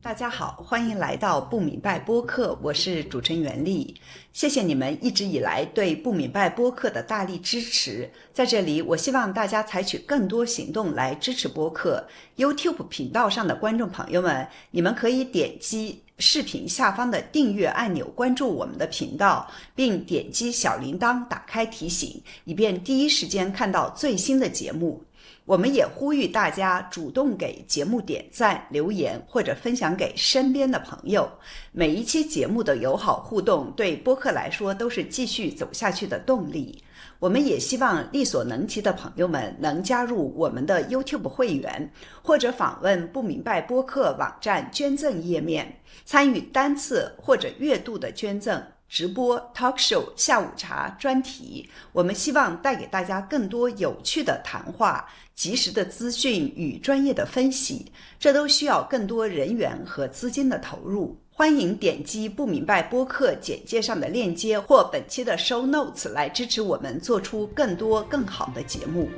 大家好，欢迎来到不明白播客，我是主持人袁丽。谢谢你们一直以来对不明白播客的大力支持。在这里，我希望大家采取更多行动来支持播客。YouTube 频道上的观众朋友们，你们可以点击视频下方的订阅按钮，关注我们的频道，并点击小铃铛打开提醒，以便第一时间看到最新的节目。我们也呼吁大家主动给节目点赞、留言或者分享给身边的朋友。每一期节目的友好互动对播客来说都是继续走下去的动力。我们也希望力所能及的朋友们能加入我们的 YouTube 会员，或者访问不明白播客网站捐赠页面，参与单次或者月度的捐赠。直播、talk show、下午茶、专题，我们希望带给大家更多有趣的谈话、及时的资讯与专业的分析，这都需要更多人员和资金的投入。欢迎点击不明白播客简介上的链接或本期的 show notes 来支持我们做出更多更好的节目。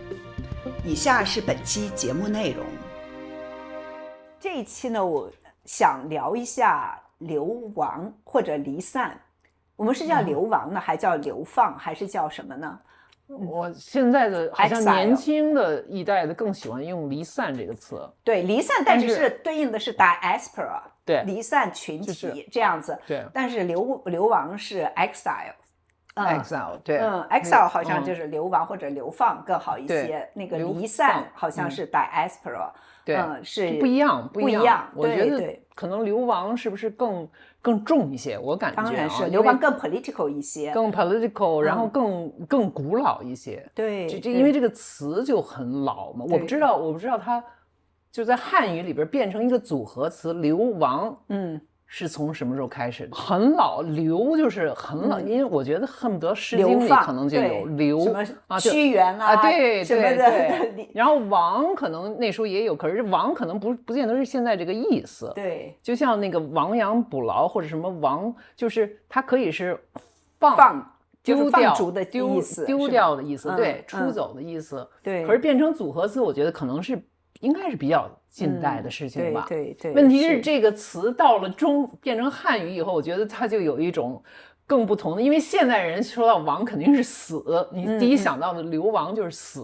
以下是本期节目内容。这一期呢，我想聊一下流亡或者离散。我们是叫流亡呢，还叫流放，还是叫什么呢？我现在的好像年轻的一代的更喜欢用离散这个词。对，离散，但是对应的是 diaspora， 对，离散群体这样子。对，但是流亡是 exile。exile， 对，exile 好像就是流亡或者流放更好一些。那个离散好像是 diaspora， 对，是不一样。我觉得可能流亡是不是更重一些？我感觉当然是流亡更 political 一些，更 political， 然后更古老一些。对，因为这个词就很老嘛，我不知道它就在汉语里边变成一个组合词，流亡。是从什么时候开始的？很老，流就是很老，因为我觉得恨不得《诗经》里可能就有流什么屈原啊，对什么的。然后亡可能那时候也有，可是亡可能不见得是现在这个意思。对，就像那个亡羊补牢或者什么亡，就是它可以是就是放逐的意思，丢掉的意思，对，出走的意思。对，可是变成组合词，我觉得可能是应该是比较近代的事情吧。对。问题是这个词到了变成汉语以后，我觉得它就有一种更不同的，因为现代人说到亡肯定是死，你第一想到的流亡就是死。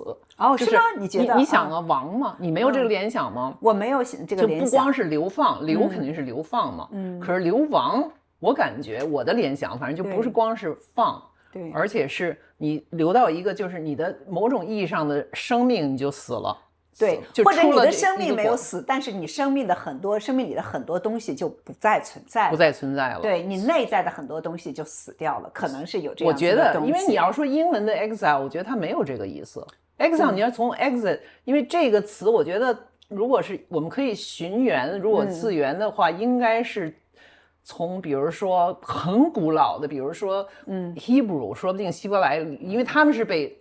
是吗？你觉得？你想啊，亡吗？你没有这个联想吗？我没有这个联想。就不光是流放，流肯定是流放嘛。可是流亡，我感觉我的联想，反正就不是光是放。对，而且是你留到一个，就是你的某种意义上的生命你就死了。对，或者你的生命没有死，但是你生命里的很多东西就不再存在了。对，你内在的很多东西就死掉了，可能是有这样子的东西。我觉得，因为你要说英文的 exile， 我觉得它没有这个意思。exile 你要从 exit，因为这个词，我觉得如果是我们可以寻源，如果自源的话，应该是从比如说很古老的，比如说Hebrew， 说不定希伯来，因为他们是被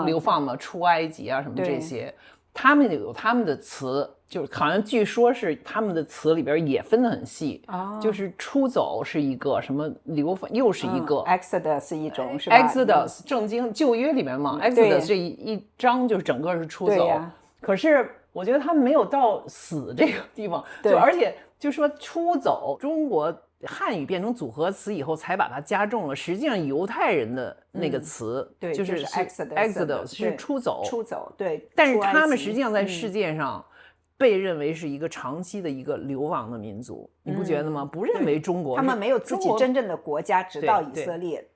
流放嘛，出埃及啊什么这些，他们有他们的词，就是好像据说是他们的词里边也分得很细，就是出走是一个，什么流放又是一个，Exodus 是一种，是吧 ？Exodus 正经旧约里面嘛，Exodus 这一章就是整个是出走，可是我觉得他们没有到死这个地方，就而且就说出走，中国汉语变成组合词以后才把它加重了，实际上犹太人的那个词，对，就是 Exodus 是出走，对，但是他们实际上在世界上被认为是一个长期的一个流亡的民族，你不觉得吗？不认为中国，他们没有自己真正的国家，直到以色列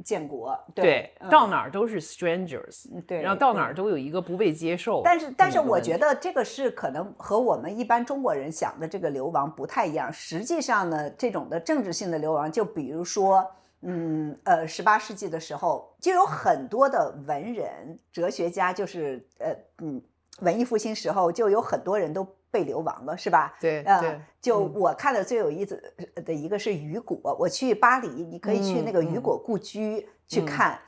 建国，对，到哪儿都是 strangers， 对，然后到哪儿都有一个不被接受。但是我觉得这个是可能和我们一般中国人想的这个流亡不太一样。实际上呢，这种的政治性的流亡，就比如说，18世纪的时候，就有很多的文人、哲学家，就是文艺复兴时候就有很多人都被流亡了，是吧？对，就我看的最有意思的一个是雨果，我去巴黎，你可以去那个雨果故居去看。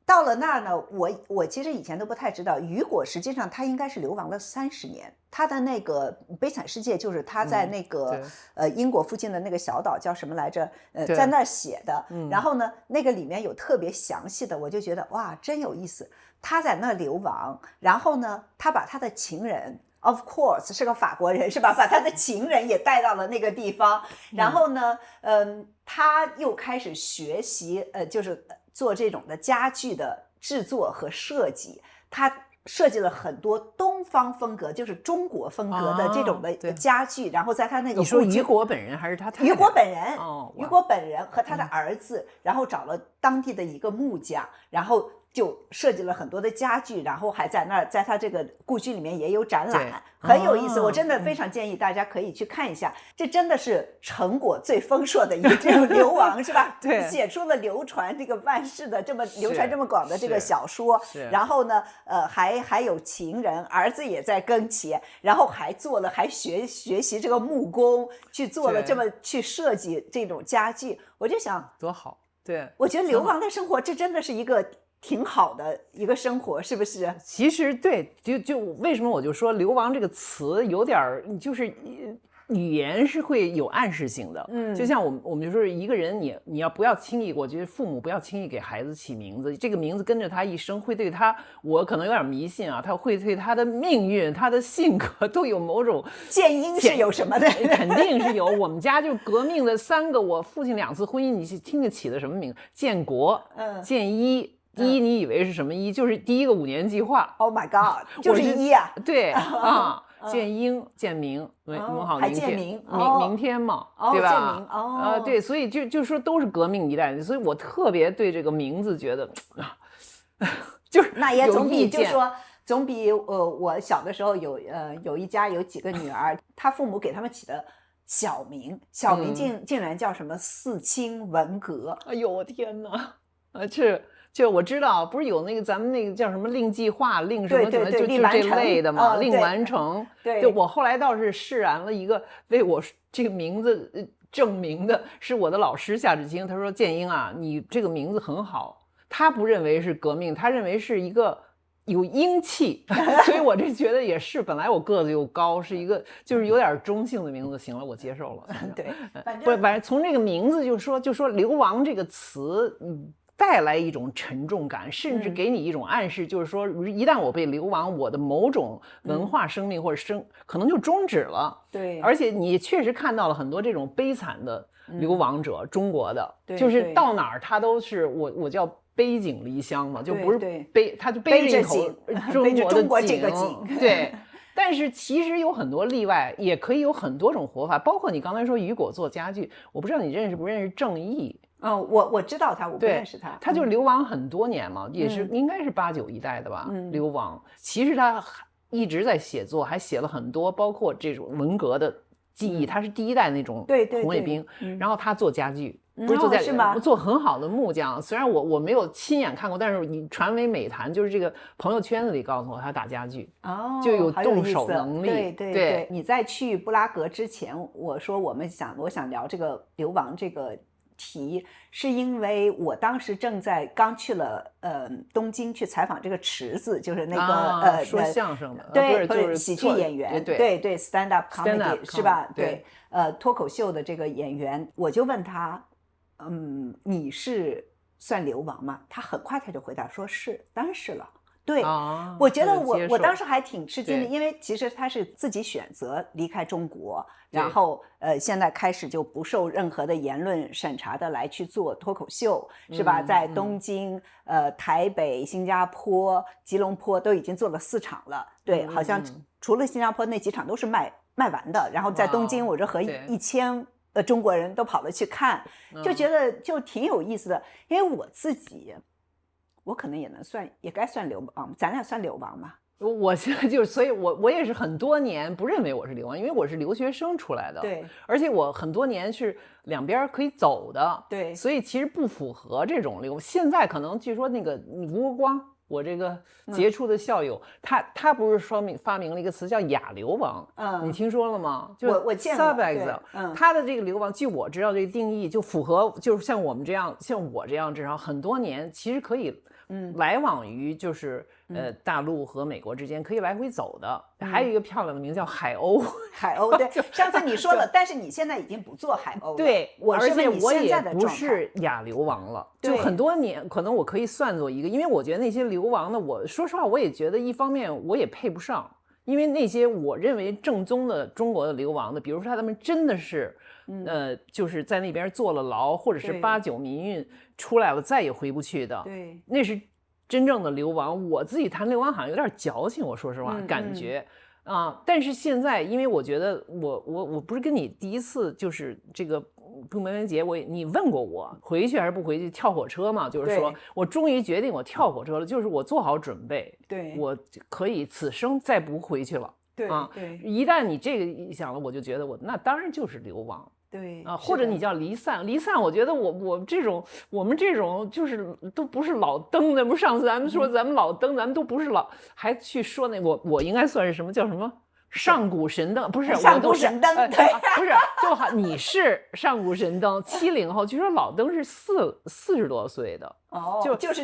到了那儿呢，我其实以前都不太知道，雨果实际上他应该是流亡了30年。他的那个《悲惨世界》就是他在那个英国附近的那个小岛叫什么来着？在那儿写的。然后呢，那个里面有特别详细的，我就觉得哇，真有意思。他在那儿流亡，然后呢，他把他的情人 of course 是个法国人是吧？把他的情人也带到了那个地方，然后呢，他又开始学习，就是做这种的家具的制作和设计，他设计了很多东方风格，就是中国风格的这种的家具，然后在他那个你说雨果本人还是他太太？雨果本人，雨果本人和他的儿子，然后找了当地的一个木匠，然后就设计了很多的家具，然后还在那儿，在他这个故居里面也有展览，很有意思。我真的非常建议大家可以去看一下，这真的是成果最丰硕的一个这种流亡是吧？对，写出了流传这个万世的这么流传这么广的这个小说，然后呢，还有情人，儿子也在跟前，然后还学习这个木工，去做了这么去设计这种家具，我就想多好。对，我觉得流亡的生活，这真的是一个挺好的一个生活，是不是？其实对，就为什么我就说流亡这个词有点就是语言是会有暗示性的，就像我们就说一个人你要不要轻易，我觉得父母不要轻易给孩子起名字，这个名字跟着他一生，会对他，我可能有点迷信啊，他会对他的命运、他的性格都有某种建因是有什么的？肯定是有。我们家就革命的3个，我父亲2次婚姻，你听着起的什么名字？建国、建一。第一，你以为是什么一？就是第一个5年计划。Oh my god， 就是一啊！对啊，建英、建明，农好还明天，建明明天嘛，对吧？建明对，所以就说都是革命一代，所以我特别对这个名字觉得就是那也总比就说。总比我小的时候有一家有几个女儿，他父母给他们起的小名竟然叫什么四清文革。哎呦我天哪！就我知道，不是有那个咱们那个叫什么令计划、令什么什么，就这类的嘛，令完成。对，就我后来倒是释然了一个为我这个名字证明的，是我的老师夏志清，他说建英啊，你这个名字很好，他不认为是革命，他认为是一个有英气，所以我这觉得也是，本来我个子又高，是一个就是有点中性的名字，行了，我接受了。对，反正从这个名字就说流亡这个词，带来一种沉重感，甚至给你一种暗示，就是说一旦我被流亡，我的某种文化生命或者可能就终止了。对，而且你确实看到了很多这种悲惨的流亡者，中国的，就是到哪儿他都是我叫背井离乡嘛，就不是他就背着一口中国这个井，对。但是其实有很多例外，也可以有很多种活法，包括你刚才说雨果做家具，我不知道你认识不认识郑毅。我知道他，我不认识他。他就流亡很多年嘛，也是应该是8、9一代的吧，流亡。其实他一直在写作，还写了很多，包括这种文革的记忆。他是第1代那种红卫兵，然后他做家具，不是做家具，做很好的木匠。虽然我没有亲眼看过，但是你传为美谈，就是这个朋友圈子里告诉我他打家具，就有动手能力。对。你在去布拉格之前，我说我想聊这个流亡这个题，是因为我当时刚去了东京去采访这个池子，就是那个说相声的，对，就是喜剧演员，对 stand up comedy 是吧？对，脱口秀的这个演员，我就问他，你是算流亡吗？他很快他就回答说是，当然是了。对，我觉得我当时还挺吃惊的，因为其实他是自己选择离开中国，然后现在开始就不受任何的言论审查的来去做脱口秀，是吧？在东京、台北、新加坡、吉隆坡都已经做了4场了，对，好像除了新加坡那几场都是卖完的，然后在东京我这和1000中国人都跑了去看，就觉得就挺有意思的，因为我自己。我可能也该算流亡，咱俩算流亡吗？我现在就是，所以我也是很多年不认为我是流亡，因为我是留学生出来的，对，而且我很多年是两边可以走的，对，所以其实不符合这种流亡。现在可能据说那个吴国光，我这个杰出的校友，他不是发明了一个词叫亚流亡，你听说了吗？就我见过 subexile，他的这个流亡，据我知道这个定义就符合，就是像我这样，至少很多年其实可以。来往于就是大陆和美国之间可以来回走的，还有一个漂亮的名字叫海鸥。海鸥，对，上次你说了，但是你现在已经不做海鸥了。对，而且我也不是亚流亡了，就很多年，可能我可以算作一个，因为我觉得那些流亡的，我说实话，我也觉得一方面我也配不上。因为那些我认为正宗的中国的流亡的，比如说他们真的是，就是在那边坐了牢，或者是8、9民运出来了再也回不去的，对，那是真正的流亡。我自己谈流亡好像有点矫情，我说实话，感觉。但是现在，因为我觉得我不是跟你第一次就是这个不明文节，你问过我回去还是不回去跳火车嘛？就是说我终于决定我跳火车了，就是我做好准备，对，我可以此生再不回去了。对对，一旦你这个一想了，我就觉得那当然就是流亡。对或者你叫离散，我觉得我们这种就是都不是老登的，不是上次咱们说咱们老登，咱们都不是老，还去说那我应该算是什么叫什么上古神灯，不是上古神灯，对，不是就好，你是上古神灯，70后，据说老登是40多岁的。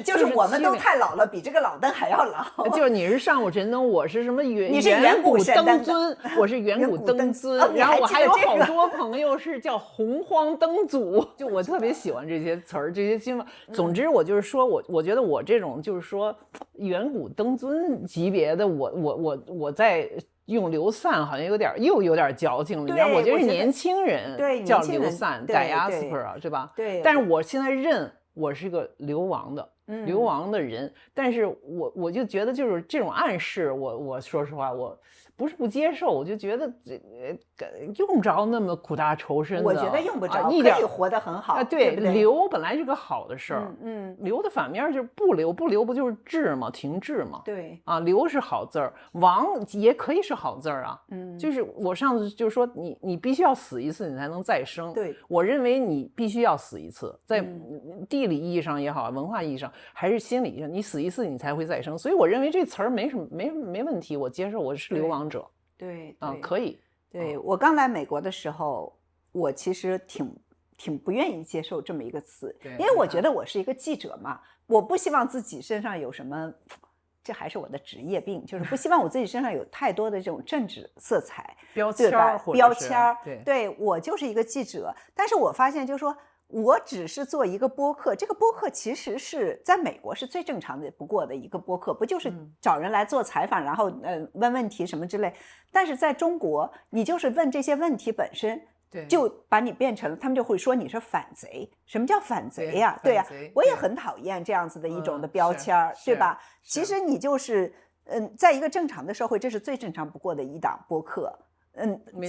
就是我们都太老了，比这个老登还要老。就是你是上古神灯，我是什么你是远古灯尊，我是远古灯尊，然后我还有好多朋友是叫洪荒灯祖，就我特别喜欢这些词儿，这些新闻。总之我就是说我觉得我这种就是说远古灯尊级别的，我在用流散好像有点矫情了，你知道，我觉得是年轻人叫流散 diaspora 是吧？对。但是我现在认我是个流亡的人，但是我就觉得就是这种暗示，我说实话，我不是不接受，我就觉得用不着那么苦大仇深的。我觉得用不着，一点可以活得很好。对，对，留本来是个好的事儿。留的反面就是不留不就是滞嘛，停滞嘛。对留是好字儿，亡也可以是好字儿啊。就是我上次就是说你必须要死一次，你才能再生。对，我认为你必须要死一次，在地理意义上也好，文化意义上还是心理意义上，你死一次你才会再生。所以我认为这词儿没问题，我接受，我是流亡者。对可以。对，我刚来美国的时候，我其实挺不愿意接受这么一个词，因为我觉得我是一个记者嘛，我不希望自己身上有什么，这还是我的职业病，就是不希望我自己身上有太多的这种政治色彩标签，对，我就是一个记者，但是我发现就是说，我只是做一个播客，这个播客其实是在美国是最正常的不过的一个播客，不就是找人来做采访，然后问问题什么之类。但是在中国，你就是问这些问题本身，就把你变成了，他们就会说你是反贼。什么叫反贼呀？对呀，我也很讨厌这样子的一种的标签，对吧？其实你就是在一个正常的社会，这是最正常不过的一档播客。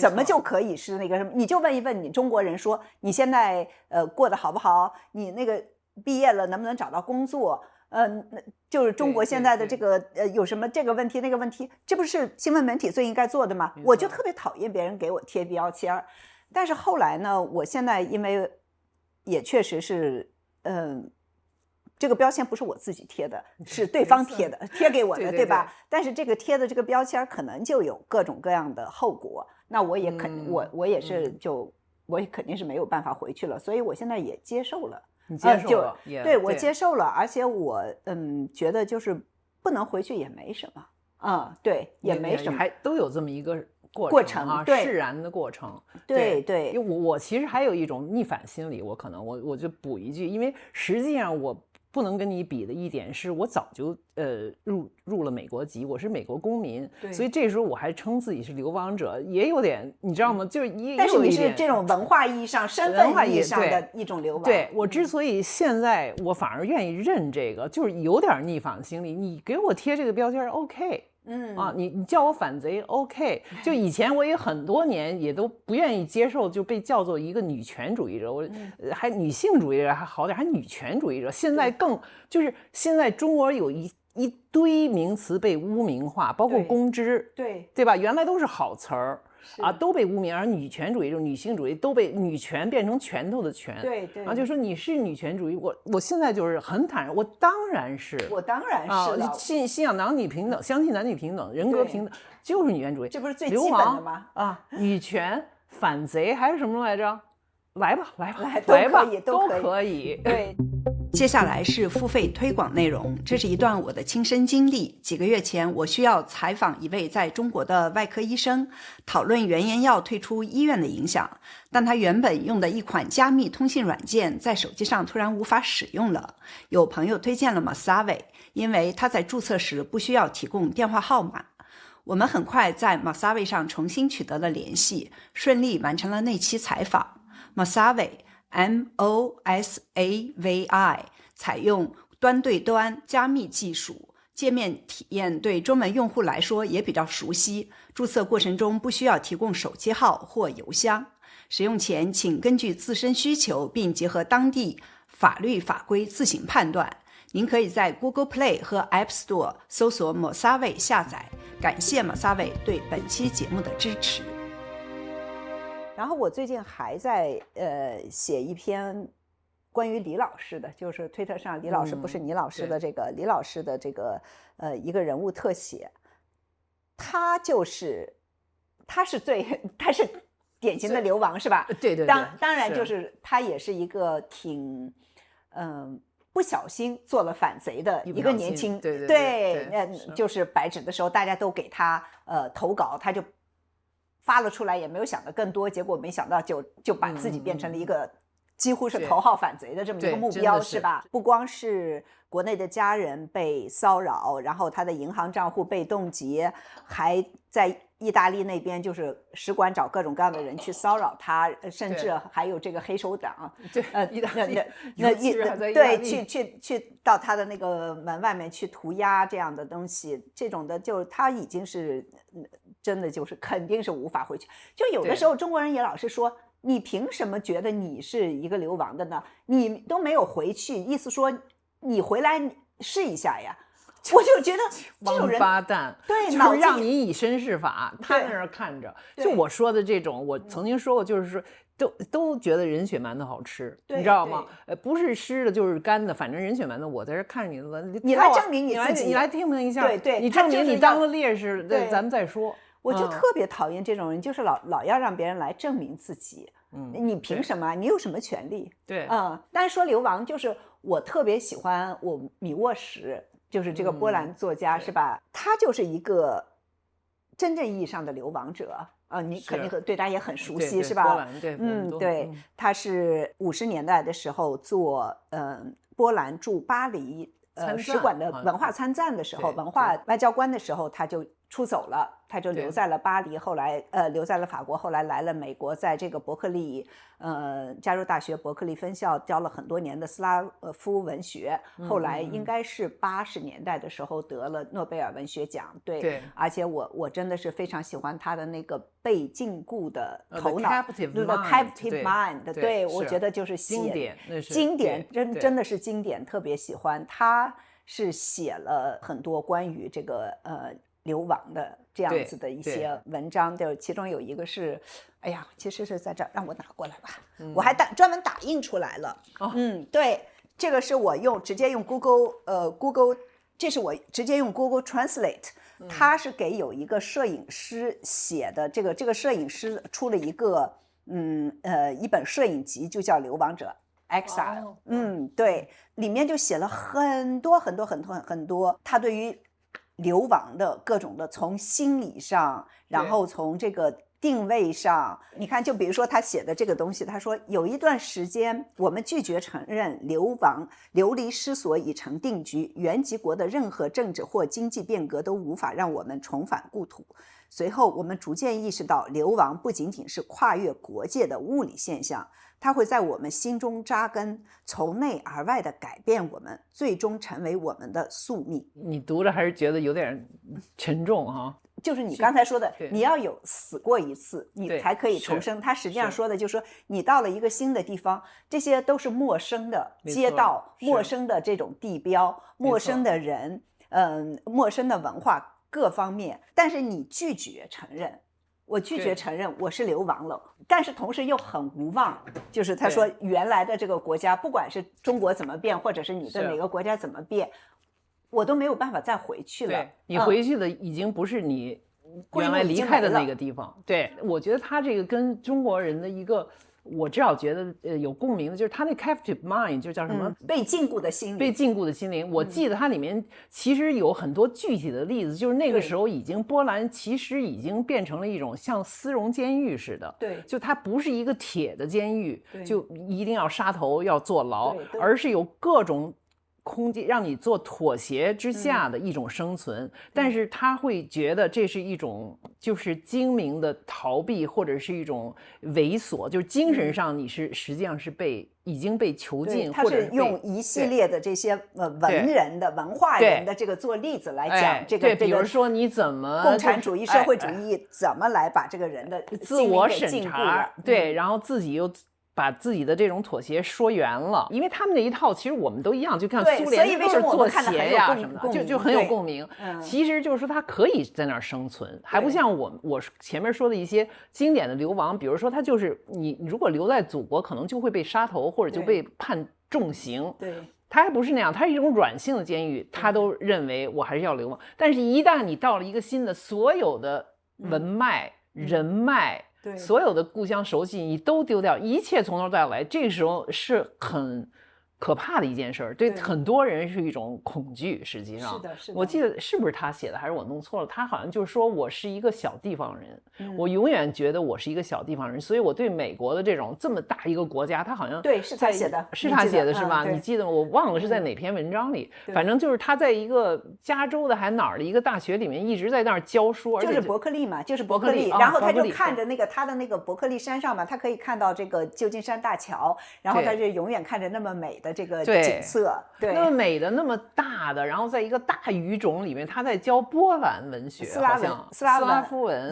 怎么就可以是那个什么？你就问一问你中国人说你现在过得好不好？你那个毕业了能不能找到工作？就是中国现在的这个有什么这个问题那个问题，这不是新闻媒体最应该做的吗？我就特别讨厌别人给我贴标签。但是后来呢，我现在因为也确实是这个标签不是我自己贴的，是对方贴的，贴给我的，对吧？但是这个贴的这个标签可能就有各种各样的后果，那我也我也是我也肯定是没有办法回去了，所以我现在也接受了。你接受了，对，我接受了，而且我觉得就是不能回去也没什么对，也没什么，还都有这么一个过程啊，释然的过程。对，因为我其实还有一种逆反心理，我可能我就补一句，因为实际上我不能跟你比的一点是我早就入了美国籍，我是美国公民，所以这时候我还称自己是流亡者，也有点你知道吗？就是但是你是这种文化意义上、身份意义上的一种流亡。对，我之所以现在我反而愿意认这个，就是有点逆反心理。你给我贴这个标签 ，OK。你叫我反贼 OK， 就以前我也很多年也都不愿意接受，就被叫做一个女权主义者，我还女性主义者还好点，还女权主义者。现在更就是现在中国有一堆名词被污名化，包括公知，对吧？原来都是好词儿。都被污名，而女权主义、女性主义都被女权变成拳头的拳，对，然后就说你是女权主义，我现在就是很坦然，我当然是了，信仰男女平等，相信男女平等，人格平等，就是女权主义，这不是最基本的吗？女权反贼还是什么来着？来吧，都可以，对。接下来是付费推广内容，这是一段我的亲身经历。几个月前，我需要采访一位在中国的外科医生，讨论原研药退出医院的影响，但他原本用的一款加密通信软件在手机上突然无法使用了。有朋友推荐了 Masave， 因为他在注册时不需要提供电话号码。我们很快在 Mosavi 上重新取得了联系，顺利完成了那期采访。Mosavi MOSAVI 采用端对端加密技术，界面体验对中文用户来说也比较熟悉，注册过程中不需要提供手机号或邮箱。使用前请根据自身需求并结合当地法律法规自行判断。您可以在 Google Play 和 App Store 搜索 Mosavi 下载。感谢 Mosavi 对本期节目的支持。然后我最近还在写一篇关于李老师的，就是推特上李老师不是倪老师的这个李老师的这个一个人物特写，他是典型的流亡是吧？对对对，当然就是他也是一个挺不小心做了反贼的一个年轻，对，就是白纸的时候大家都给他投稿，他就发了出来，也没有想的更多，结果没想到就把自己变成了一个几乎是头号反贼的这么一个目标，是吧？不光是国内的家人被骚扰，然后他的银行账户被冻结，还在意大利那边就是使馆找各种各样的人去骚扰他，甚至还有这个黑手党，去到他的那个门外面去涂鸦这样的东西，这种的就他已经是真的就是肯定是无法回去。就有的时候中国人也老是说，你凭什么觉得你是一个流亡的呢？你都没有回去，意思说你回来试一下呀。我就觉得这种人王八蛋，对，就是让你以身试法，他在那儿看着。就我说的这种，我曾经说过，就是说都觉得人血馒头好吃，你知道吗？不是湿的，就是干的，反正人血馒头，我在这看着你了，你来证明你自己，你来听听一下，对，你证明你当了烈士，对，咱们再说。我就特别讨厌这种人，就是老要让别人来证明自己。你凭什么？你有什么权利？对，但是说流亡，就是我特别喜欢米沃什。就是这个波兰作家，是吧？他就是一个真正意义上的流亡者啊，你肯定对他也很熟悉，是吧？波兰，对，他是50年代的时候做波兰驻巴黎使馆的文化参赞的时候，文化外交官的时候，他就出走了，他就留在了巴黎，后来留在了法国，后来来了美国，在这个伯克利加州大学伯克利分校教了很多年的斯拉夫文学，后来应该是80年代的时候得了诺贝尔文学奖，对，而且我真的是非常喜欢他的那个被禁锢的头脑 The Captive Mind， 对，我觉得就是经典，真的是经典，特别喜欢。他是写了很多关于这个流亡的这样子的一些文章，就其中有一个是，哎呀，其实是在这儿，让我拿过来吧，我还专门打印出来了。对，这个是我直接用 Google， 这是我直接用 Google Translate，他是给有一个摄影师写的，这个摄影师出了一个一本摄影集，就叫《流亡者》。Exile， 对，里面就写了很多他对于流亡的各种的，从心理上，然后从这个定位上，你看，就比如说他写的这个东西，他说有一段时间我们拒绝承认流离失所已成定局，原籍国的任何政治或经济变革都无法让我们重返故土。随后我们逐渐意识到，流亡不仅仅是跨越国界的物理现象，它会在我们心中扎根，从内而外的改变我们，最终成为我们的宿命。你读着还是觉得有点沉重哈？就是你刚才说的，你要有死过一次，你才可以重生。他实际上说的就是说，你到了一个新的地方，这些都是陌生的街道，陌生的这种地标，陌生的人，陌生的文化各方面，但是你拒绝承认。我拒绝承认我是流亡了，但是同时又很无望，就是他说原来的这个国家，不管是中国怎么变，或者是你的哪个国家怎么变，我都没有办法再回去了。你回去的已经不是你原来离开的那个地方。对，我觉得他这个跟中国人的一个，我至少觉得有共鸣的，就是他那 captive mind 就叫什么、被禁锢的心灵。被禁锢的心灵。我记得它里面其实有很多具体的例子，就是那个时候已经波兰其实已经变成了一种像丝绒监狱似的。对，就它不是一个铁的监狱，就一定要杀头要坐牢，而是有各种空间，让你做妥协之下的一种生存，但是他会觉得这是一种就是精明的逃避，或者是一种猥琐，就是精神上你是实际上是已经被囚禁，他或者是用一系列的这些文人的文化人的这个做例子来讲这个对，比如说你怎么共产主义、社会主义怎么来把这个人的自我审查，对，然后自己又把自己的这种妥协说圆了，因为他们那一套其实我们都一样，就看苏联都是做鞋呀什么的，就很有共鸣。其实就是说他可以在那儿生存，还不像我前面说的一些经典的流亡，比如说他就是你如果留在祖国，可能就会被杀头或者就被判重刑。对。他还不是那样，他是一种软性的监狱，他都认为我还是要流亡。但是，一旦你到了一个新的，所有的文脉、人脉。对，所有的故乡熟悉你都丢掉，一切从头再来，这个时候是很可怕的一件事儿，对很多人是一种恐惧。实际上，是的，我记得是不是他写的，还是我弄错了？他好像就是说我是一个小地方人，我永远觉得我是一个小地方人，所以我对美国的这种这么大一个国家，他好像对是他写的，是他写的是吧？你记得吗？我忘了是在哪篇文章里，反正就是他在一个加州的还哪儿的一个大学里面一直在那儿教书，就是伯克利嘛，就是伯克利，然后他就看着那个他的那个伯克利山上嘛，他可以看到这个旧金山大桥，然后他就永远看着那么美的这个景色，对，那么美的那么大的，然后在一个大语种里面，他在教波兰文学，斯拉夫文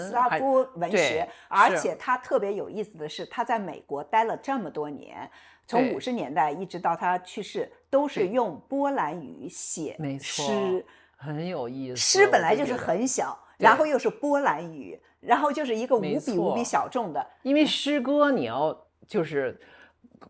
学，而且他特别有意思的是，他在美国待了这么多年，从50年代一直到他去世，都是用波兰语写诗，很有意思。诗本来就是很小，然后又是波兰语，然后就是一个无比小众的，因为诗歌你要就是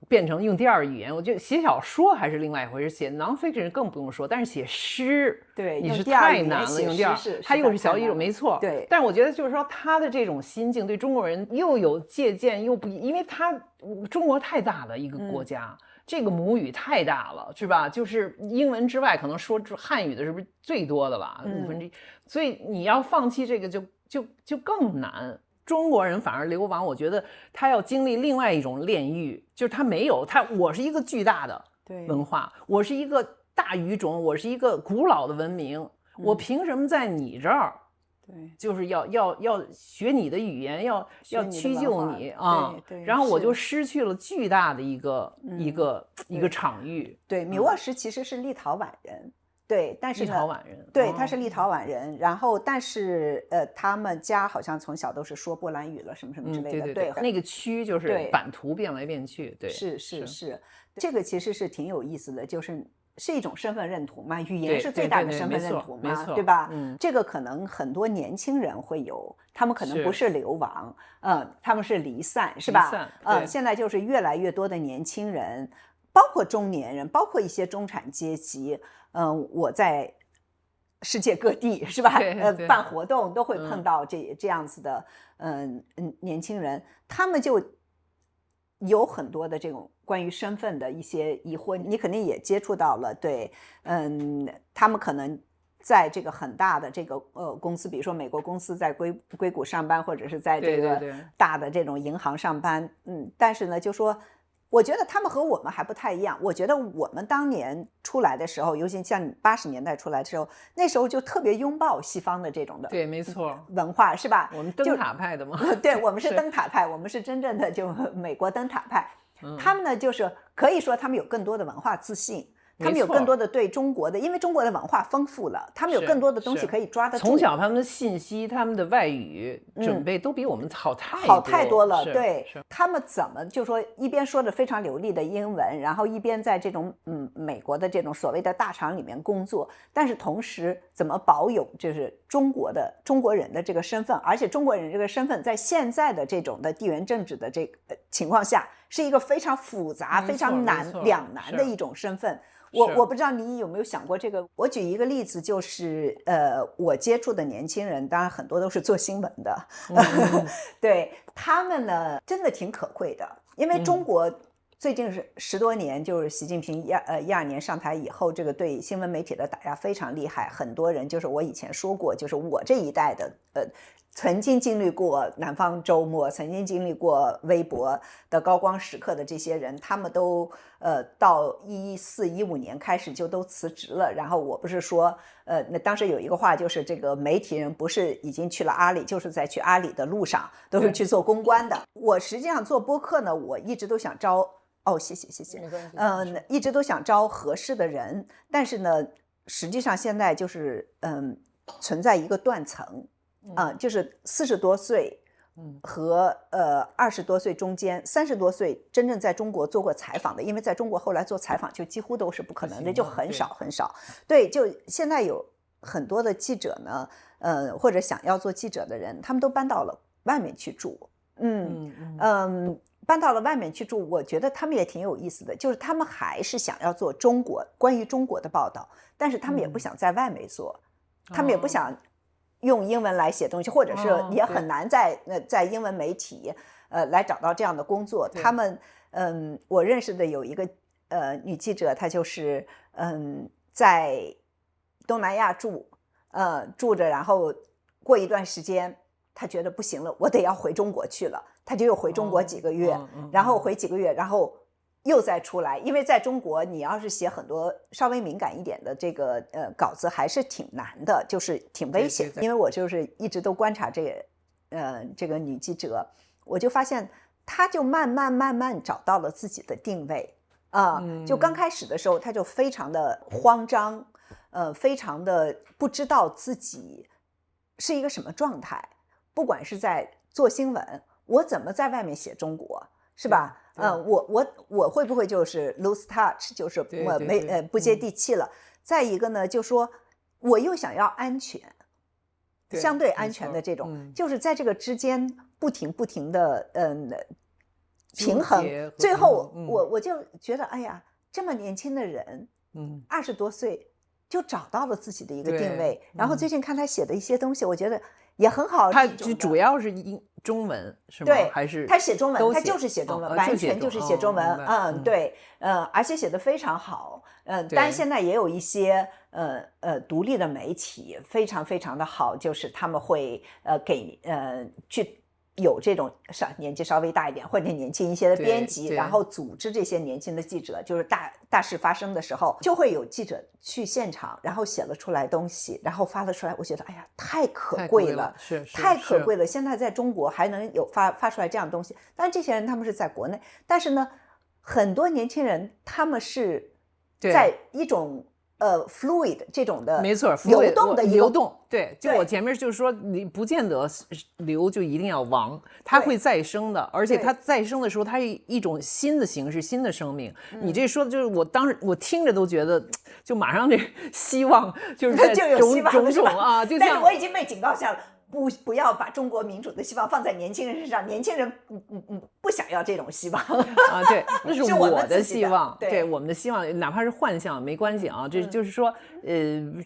变成用第二语言，我觉得写小说还是另外一回事，写 nonfiction 更不用说，但是写诗，对，你是太难了，用第二，它又是小语种，没错，对。但是我觉得就是说他的这种心境对中国人又有借鉴，又不，因为中国太大了一个国家。这个母语太大了，是吧？就是英文之外，可能说汉语的是不是最多的吧？1/5，所以你要放弃这个就更难。中国人反而流亡，我觉得他要经历另外一种炼狱，就是他没有我是一个巨大的文化，我是一个大语种，我是一个古老的文明，我凭什么在你这儿？对，就是要学你的语言，要屈就你啊，然后我就失去了巨大的一个场域。对，米沃什其实是立陶宛人。对，但是立陶宛人，对，他是立陶宛人，然后但是他们家好像从小都是说波兰语了，什么什么之类的。对，那个区就是版图变来变去，对，是，这个其实是挺有意思的，就是一种身份认同嘛，语言是最大的身份认同嘛，对吧？这个可能很多年轻人会有，他们可能不是流亡，他们是离散，是吧？现在就是越来越多的年轻人，包括中年人，包括一些中产阶级。我在世界各地是吧？办活动都会碰到这样子的年轻人，他们就有很多的这种关于身份的一些疑惑，你肯定也接触到了。对，他们可能在这个很大的这个公司，比如说美国公司在硅谷上班，或者是在这个大的这种银行上班，但是呢，就说。我觉得他们和我们还不太一样。我觉得我们当年出来的时候，尤其像80年代出来的时候，那时候就特别拥抱西方的这种的，对，没错，文化是吧？我们灯塔派的嘛，对，我们是灯塔派，我们是真正的就美国灯塔派。他们呢，就是可以说他们有更多的文化自信。他们有更多的对中国的，因为中国的文化丰富了，他们有更多的东西可以抓得住。从小他们的信息、他们的外语准备都比我们好太多了。对，他们怎么就说一边说着非常流利的英文，然后一边在这种美国的这种所谓的大厂里面工作，但是同时怎么保有就是中国人的这个身份，而且中国人这个身份在现在的这种的地缘政治的这个情况下，是一个非常复杂、非常两难的一种身份。我不知道你有没有想过这个。我举一个例子，就是我接触的年轻人，当然很多都是做新闻的，对他们呢真的挺可贵的，因为中国最近是10多年，就是习近平12年上台以后，这个对新闻媒体的打压非常厉害，很多人就是我以前说过，就是我这一代的曾经经历过南方周末，曾经经历过微博的高光时刻的这些人，他们都到14、15年开始就都辞职了。然后我不是说那当时有一个话，就是这个媒体人不是已经去了阿里，就是在去阿里的路上都是去做公关的。我实际上做播客呢，我一直都想招谢谢，一直都想招合适的人，但是呢，实际上现在就是存在一个断层。就是40多岁和20多岁中间，30多岁真正在中国做过采访的，因为在中国后来做采访就几乎都是不可能的，就很少很少。对，就现在有很多的记者呢，或者想要做记者的人，他们都搬到了外面去住。搬到了外面去住，我觉得他们也挺有意思的，就是他们还是想要做关于中国的报道，但是他们也不想在外媒做，他们也不想用英文来写东西，或者是也很难在英文媒体来找到这样的工作。他们我认识的有一个女记者，她就是在东南亚住着，然后过一段时间她觉得不行了，我得要回中国去了，她就又回中国几个月，然后回几个月，然后又再出来。因为在中国你要是写很多稍微敏感一点的这个稿子还是挺难的，就是挺危险的。因为我就是一直都观察这个女记者，我就发现她就慢慢找到了自己的定位就刚开始的时候她就非常的慌张，非常的不知道自己是一个什么状态，不管是在做新闻，我怎么在外面写中国，是吧？我会不会就是 lose touch， 就是不接地气了？再一个呢，就说我又想要安全，相对安全的这种，就是在这个之间不停的平衡。最后我就觉得，哎呀，这么年轻的人，20多岁就找到了自己的一个定位。然后最近看他写的一些东西，我觉得也很好。他主要是中文是吗？对，还是他写中文，他就是写中文，完全就是写中文。对，而且写得非常好。但现在也有一些独立的媒体非常非常的好，就是他们会去有这种年纪稍微大一点或者年轻一些的编辑，然后组织这些年轻的记者，就是大事发生的时候，就会有记者去现场，然后写了出来东西，然后发了出来。我觉得哎呀，太可贵了，太可贵了。现在在中国还能有发出来这样的东西，但是这些人他们是在国内，但是呢，很多年轻人他们是在一种fluid 这种的，没错，流动的流动。对，就我前面就是说，你不见得流就一定要亡，它会再生的，而且它再生的时候，它是一种新的形式、新的生命。你这说的就是我当时我听着都觉得，就马上这希望就是在就有希望种种啊，就像但是我已经被警告下了。不要把中国民主的希望放在年轻人身上，年轻人不想要这种希望对，那是我的希望，对我们的希望，哪怕是幻象没关系啊。这就是说，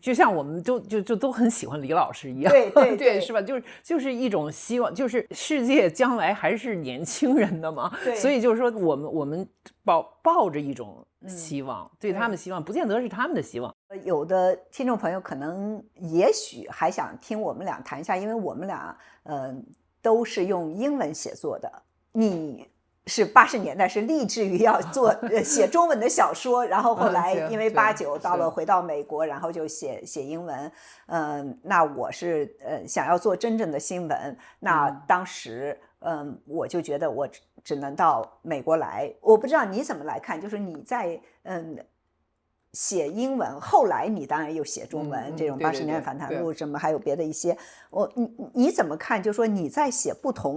就像我们就都很喜欢李老师一样，对，是吧？就是一种希望，就是世界将来还是年轻人的嘛，所以就是说，我们抱着一种希望，对他们希望，不见得是他们的希望。有的听众朋友可能也许还想听我们俩谈一下，因为我们俩都是用英文写作的。你是80年代是立志于要做写中文的小说，然后后来因为89回到美国，然后就写英文。那我是想要做真正的新闻，那当时我就觉得我只能到美国来。我不知道你怎么来看，就是你在写英文，后来你当然又写中文，这种80年反弹录什么，还有别的一些。你怎么看？就是说你在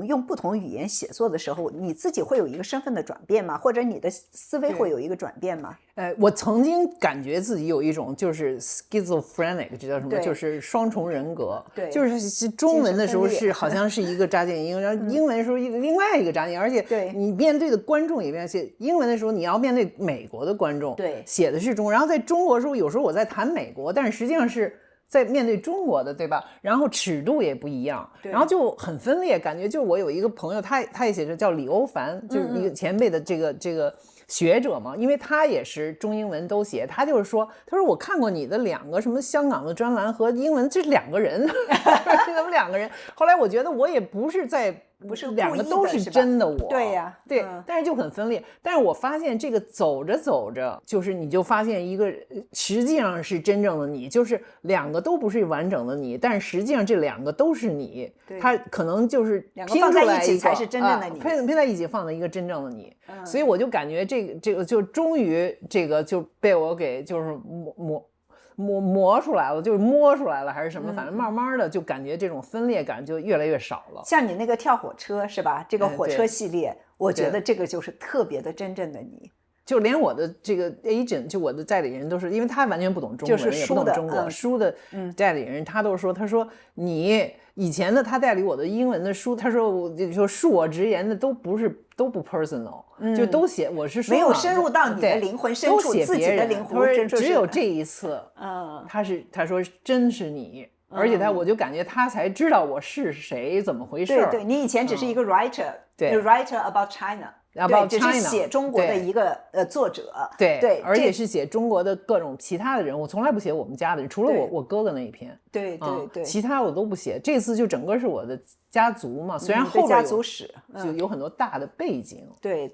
用不同语言写作的时候，你自己会有一个身份的转变吗？或者你的思维会有一个转变吗？我曾经感觉自己有一种就是 schizophrenic， 这叫什么？就是双重人格。对，就是中文的时候是好像是一个扎建英，然后英文的时候另外一个扎建英，而且你面对的观众也变写英文的时候，你要面对美国的观众，对，写的是中文。然后在中国的时候，有时候我在谈美国，但是实际上是在面对中国的，对吧？然后尺度也不一样，然后就很分裂，感觉就我有一个朋友，他也写着叫李欧凡，就是一个前辈的这个学者嘛，因为他也是中英文都写，他就是说，他说我看过你的2个什么香港的专栏和英文，这是2个人，怎么2个人？后来我觉得我也不是不是2个都是真的我，对呀，对，但是就很分裂。但是我发现这个走着走着，就是你就发现一个实际上是真正的你，就是2个都不是完整的你，但是实际上这2个都是你，它可能就是拼出来2个放在一起才是真正的你，拼在一起放在一个真正的你。所以我就感觉这个就终于这个就被我给就是磨出来了，就是摸出来了还是什么，反正慢慢的就感觉这种分裂感就越来越少了。像你那个跳火车是吧？这个火车系列，我觉得这个就是特别的真正的你。就连我的这个 agent， 就我的代理人都是，因为他完全不懂中文，就是也不懂中国书的代理人，他都说，他说你以前的他代理我的英文的书，他说我就说恕我直言的都不 personal，就都写我是说没有深入到你的灵魂深处，自己的灵魂深处，只有这一次，他说真是你。而且我就感觉他才知道我是谁，怎么回事。对，你以前只是一个 writer， writer about China， 只是写中国的一个作者。对，而且是写中国的各种其他的人，我从来不写我们家的人，除了我哥哥那一篇。对，其他我都不写。这次就整个是我的家族嘛，虽然后边家族史就有很多大的背景。对，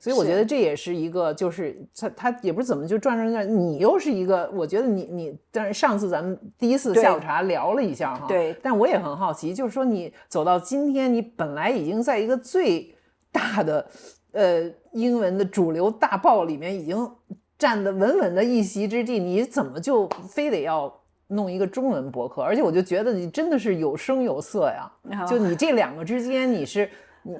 所以我觉得这也是一个，就是他也不是怎么就转，你又是一个，我觉得你，但是上次咱们第一次下午茶聊了一下哈，对，但我也很好奇，就是说你走到今天，你本来已经在一个最大的英文的主流大报里面已经站得稳稳的一席之地，你怎么就非得要弄一个中文博客？而且我就觉得你真的是有声有色呀，就你这2个之间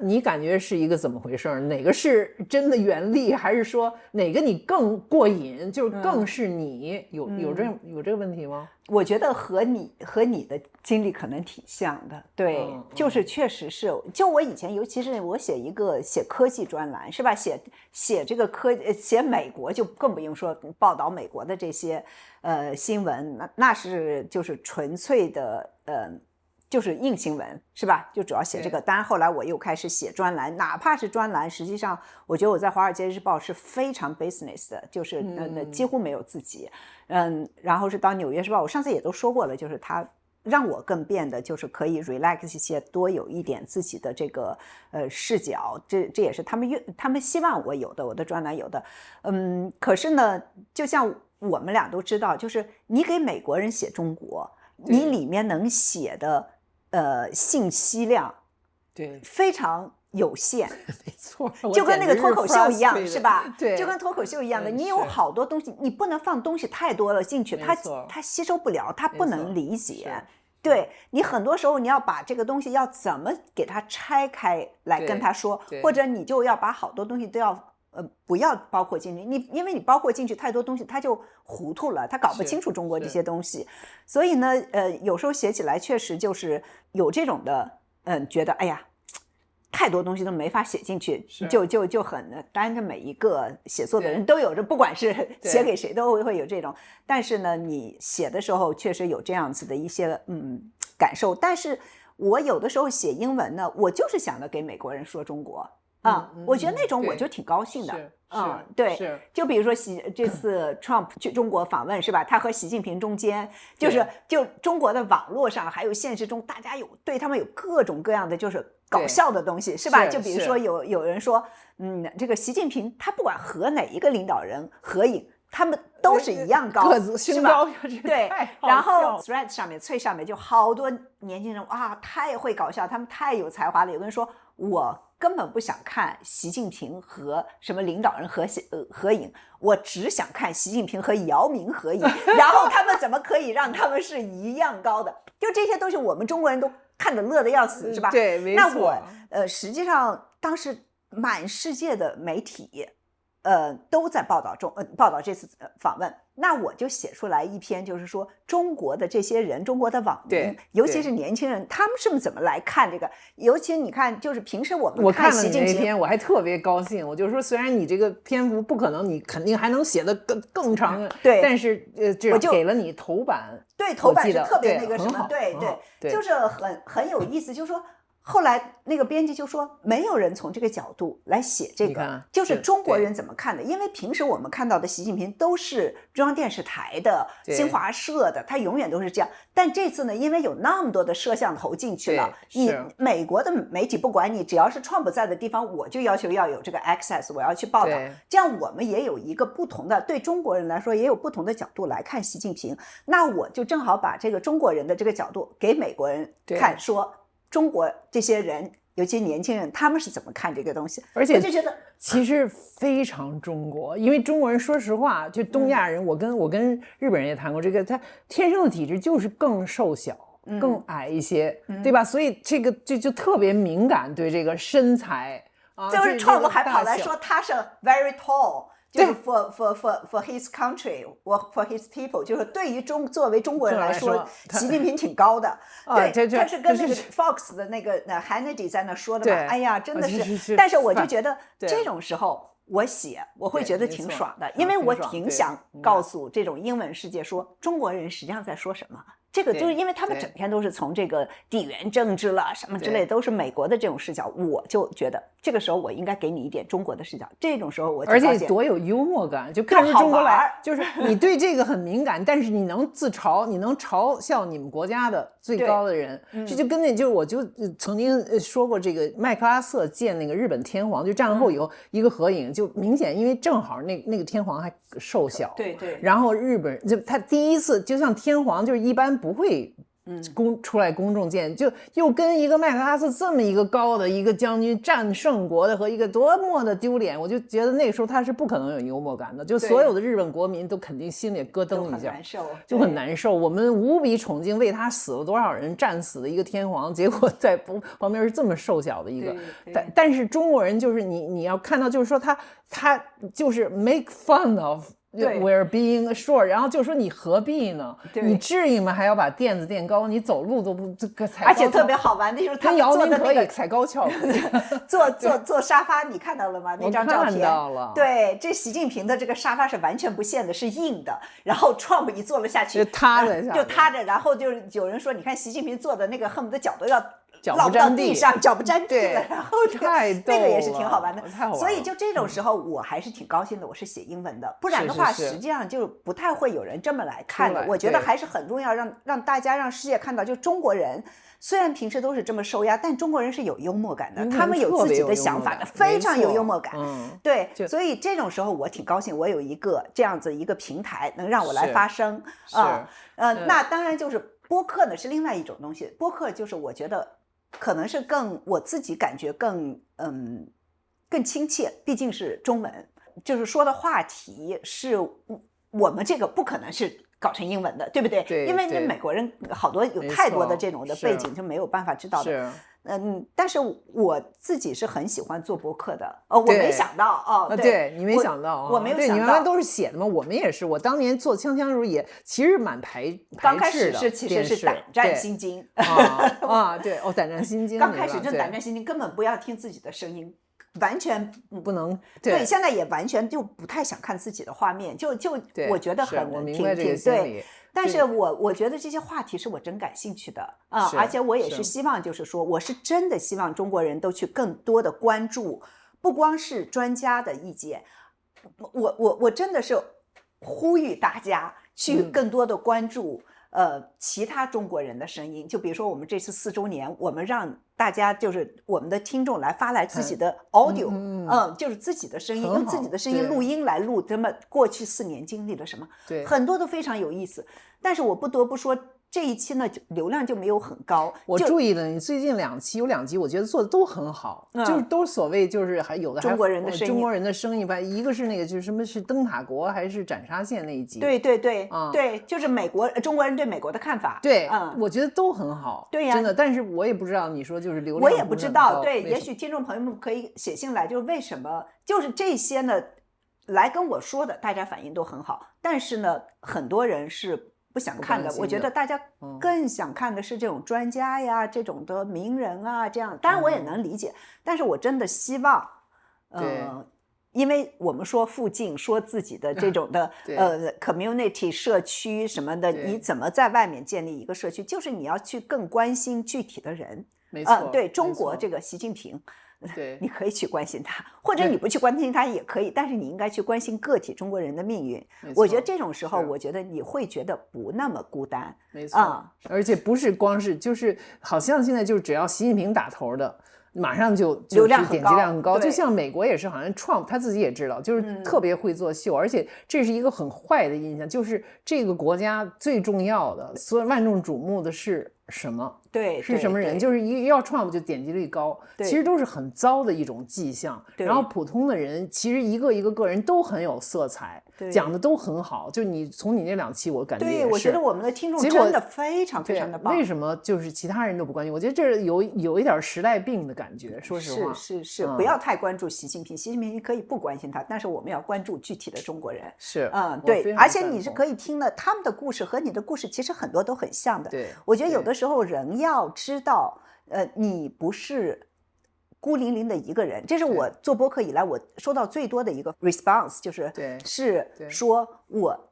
你感觉是一个怎么回事？哪个是真的原力，还是说哪个你更过瘾，就是更是你？有这个问题吗？我觉得和你的经历可能挺像的，对，就是确实是，就我以前，尤其是我写科技专栏是吧，写这个写美国就更不用说报道美国的这些新闻，那是就是纯粹的就是硬新闻是吧？就主要写这个。当然后来我又开始写专栏，哪怕是专栏，实际上我觉得我在《华尔街日报》是非常 business 的，就是几乎没有自己。然后是到《纽约时报》，我上次也都说过了，就是它让我更变得就是可以 relax 一些，多有一点自己的这个视角。这也是他们希望我有的，我的专栏有的。可是呢，就像我们俩都知道，就是你给美国人写中国，你里面能写的信息量对非常有限，没错，就跟那个脱口秀一样是吧？对，就跟脱口秀一样的，你有好多东西，你不能放东西太多了进去，它吸收不了，它不能理解。对，你很多时候你要把这个东西要怎么给它拆开来跟他说，或者你就要把好多东西都要不要包括进去，因为你包括进去太多东西，他就糊涂了，他搞不清楚中国这些东西。所以呢，有时候写起来确实就是有这种的，觉得哎呀，太多东西都没法写进去，就很，当然这每一个写作的人都有着，不管是写给谁都会有这种。但是呢，你写的时候确实有这样子的一些感受。但是我有的时候写英文呢，我就是想着给美国人说中国。我觉得那种我就挺高兴的。对，就比如说这次 Trump 去中国访问是吧？他和习近平中间就中国的网络上还有现实中，大家对他们有各种各样的就是搞笑的东西是吧？就比如说有人说，这个习近平他不管和哪一个领导人合影，他们都是一样高，个子身高对。然后 Threads 上面最上面就好多年轻人太会搞笑，他们太有才华了。有个人说，我根本不想看习近平和什么领导人合影，我只想看习近平和姚明合影，然后他们怎么可以让他们是一样高的？就这些东西我们中国人都看得乐得要死是吧？对，没错。那我实际上当时满世界的媒体都在报道这次访问，那我就写出来一篇，就是说中国的这些人，中国的网民，尤其是年轻人，他们是怎么来看这个？尤其你看，就是平时我们看习近平，我看了你那篇，我还特别高兴。我就说，虽然你这个篇幅不可能，你肯定还能写得更长，对，但是我就给了你头版，对，头版是特别那个什么，对，就是很有意思，就是说。后来那个编辑就说，没有人从这个角度来写这个，就是中国人怎么看的。因为平时我们看到的习近平都是中央电视台的、新华社的，他永远都是这样。但这次呢，因为有那么多的摄像头进去了，你美国的媒体不管你，只要是川普在的地方，我就要求要有这个 access， 我要去报道。这样我们也有一个不同的，对中国人来说也有不同的角度来看习近平。那我就正好把这个中国人的这个角度给美国人看，说中国这些人，尤其年轻人，他们是怎么看这个东西？而且我就觉得其实非常中国，因为中国人说实话，就东亚人，我跟日本人也谈过这个，他天生的体质就是更瘦小、更矮一些，对吧？所以这个就特别敏感对这个身材啊。就是川普还跑来说他是 very tall。就是 for his country or for his people， 就是对于作为中国人来说，习近平挺高的。对，他是跟那个 Fox 的那个Hannity 在那说的嘛。哎呀，真的是。但是我就觉得这种时候我写，我会觉得挺爽的，因为我挺想告诉这种英文世界说，中国人实际上在说什么。这个就是因为他们整天都是从这个地缘政治了什么之类，都是美国的这种视角，我就觉得这个时候我应该给你一点中国的视角。这种时候我就而且多有幽默感，就看出中国来，就是你对这个很敏感，但是你能自嘲，你能嘲笑你们国家的最高的人。这就跟那就我就曾经说过，这个麦克阿瑟见那个日本天皇，就战后以后一个合影，就明显因为正好那个天皇还瘦小，对，然后日本就他第一次就像天皇就是一般不会出来公众见，就又跟一个麦克阿瑟这么一个高的一个将军战胜国的和一个多么的丢脸，我就觉得那个时候他是不可能有幽默感的，就所有的日本国民都肯定心里咯噔一下，就很难受。我们无比崇敬为他死了多少人战死的一个天皇，结果在旁边是这么瘦小的一个。但是中国人就是你要看到，就是说他就是 make fun of。We're being short， 然后就说你何必呢？你至于吗？还要把垫子垫高，你走路都不踩高跷，而且特别好玩，那时候他坐的那个踩高跷，坐沙发，你看到了吗？那张照片，看到了。对，这习近平的这个沙发是完全不陷的，是硬的。然后 Trump 一坐了下去，就塌着，然后就有人说，你看习近平坐的那个恨不得脚都要。落不到地上，脚不沾地了，然后那个也是挺好玩的。所以就这种时候，我还是挺高兴的。我是写英文的，不然的话，实际上就不太会有人这么来看的。我觉得还是很重要，让大家让世界看到，就中国人虽然平时都是这么受压，但中国人是有幽默感的，他们有自己的想法的，非常有幽默感。对，所以这种时候我挺高兴，我有一个这样子一个平台能让我来发声啊。那当然就是播客呢是另外一种东西，播客就是我觉得。可能是我自己感觉更亲切，毕竟是中文，就是说的话题是我们这个不可能是搞成英文的，对不对？对，因为那美国人好多有太多的这种的背景，就没有办法知道的。但是我自己是很喜欢做播客的。我没想到对你没想到我没有想到，你原来都是写的嘛，我们也是。我当年做锵锵的时候也其实蛮排斥的，刚开始其实是胆战心惊对胆战心惊。刚开始真胆战心惊，根本不要听自己的声音。完全不能对，现在也完全就不太想看自己的画面，就我觉得我明白这个心理。但是我觉得这些话题是我真感兴趣的啊，而且我也是希望，就是说，我是真的希望中国人都去更多的关注，不光是专家的意见，我真的是呼吁大家去更多的关注。其他中国人的声音，就比如说我们这次4周年，我们让大家就是我们的听众来发来自己的 audio，就是自己的声音，用自己的声音录音来录，这么过去4年经历了什么，对，很多都非常有意思。但是我不得不说，这一期呢流量就没有很高。我注意了，你最近2期有2集，我觉得做的都很好，就是都所谓就是还有的中国人的声音吧，一个是那个就是什么是灯塔国还是斩杀线那一集，对，就是中国人对美国的看法，对，我觉得都很好，对呀，真的。但是我也不知道你说就是流量，我也不知道，对，也许听众朋友们可以写信来，就是为什么就是这些呢来跟我说的，大家反应都很好，但是呢，很多人是不想看的。我觉得大家更想看的是这种专家呀，这种的名人啊，这样。当然我也能理解，但是我真的希望，因为我们说附近，说自己的这种的community 社区什么的，你怎么在外面建立一个社区？就是你要去更关心具体的人。没错，对中国这个习近平。对，你可以去关心他，或者你不去关心他也可以，但是你应该去关心个体中国人的命运。我觉得这种时候，我觉得你会觉得不那么孤单。没错，而且不是光是就是好像现在就只要习近平打头的，马上就点击量很高，就像美国也是，好像 Trump 他自己也知道，就是特别会做秀，而且这是一个很坏的印象，就是这个国家最重要的，所有万众瞩目的是什么？对，是什么人？就是要 Trump 就点击率高，其实都是很糟的一种迹象。然后普通的人其实一个一个个人都很有色彩，讲的都很好。就你从你那2期，我感觉也是。对，我觉得我们的听众真的非常非常的棒。为什么就是其他人都不关心？我觉得这有一点时代病的感觉。说实话，是，不要太关注习近平。习近平你可以不关心他，但是我们要关注具体的中国人。是，对，而且你是可以听的，他们的故事和你的故事其实很多都很像的。对，我觉得有的时候人要知道，你不是孤零零的一个人。这是我做播客以来我收到最多的一个 response， 是说我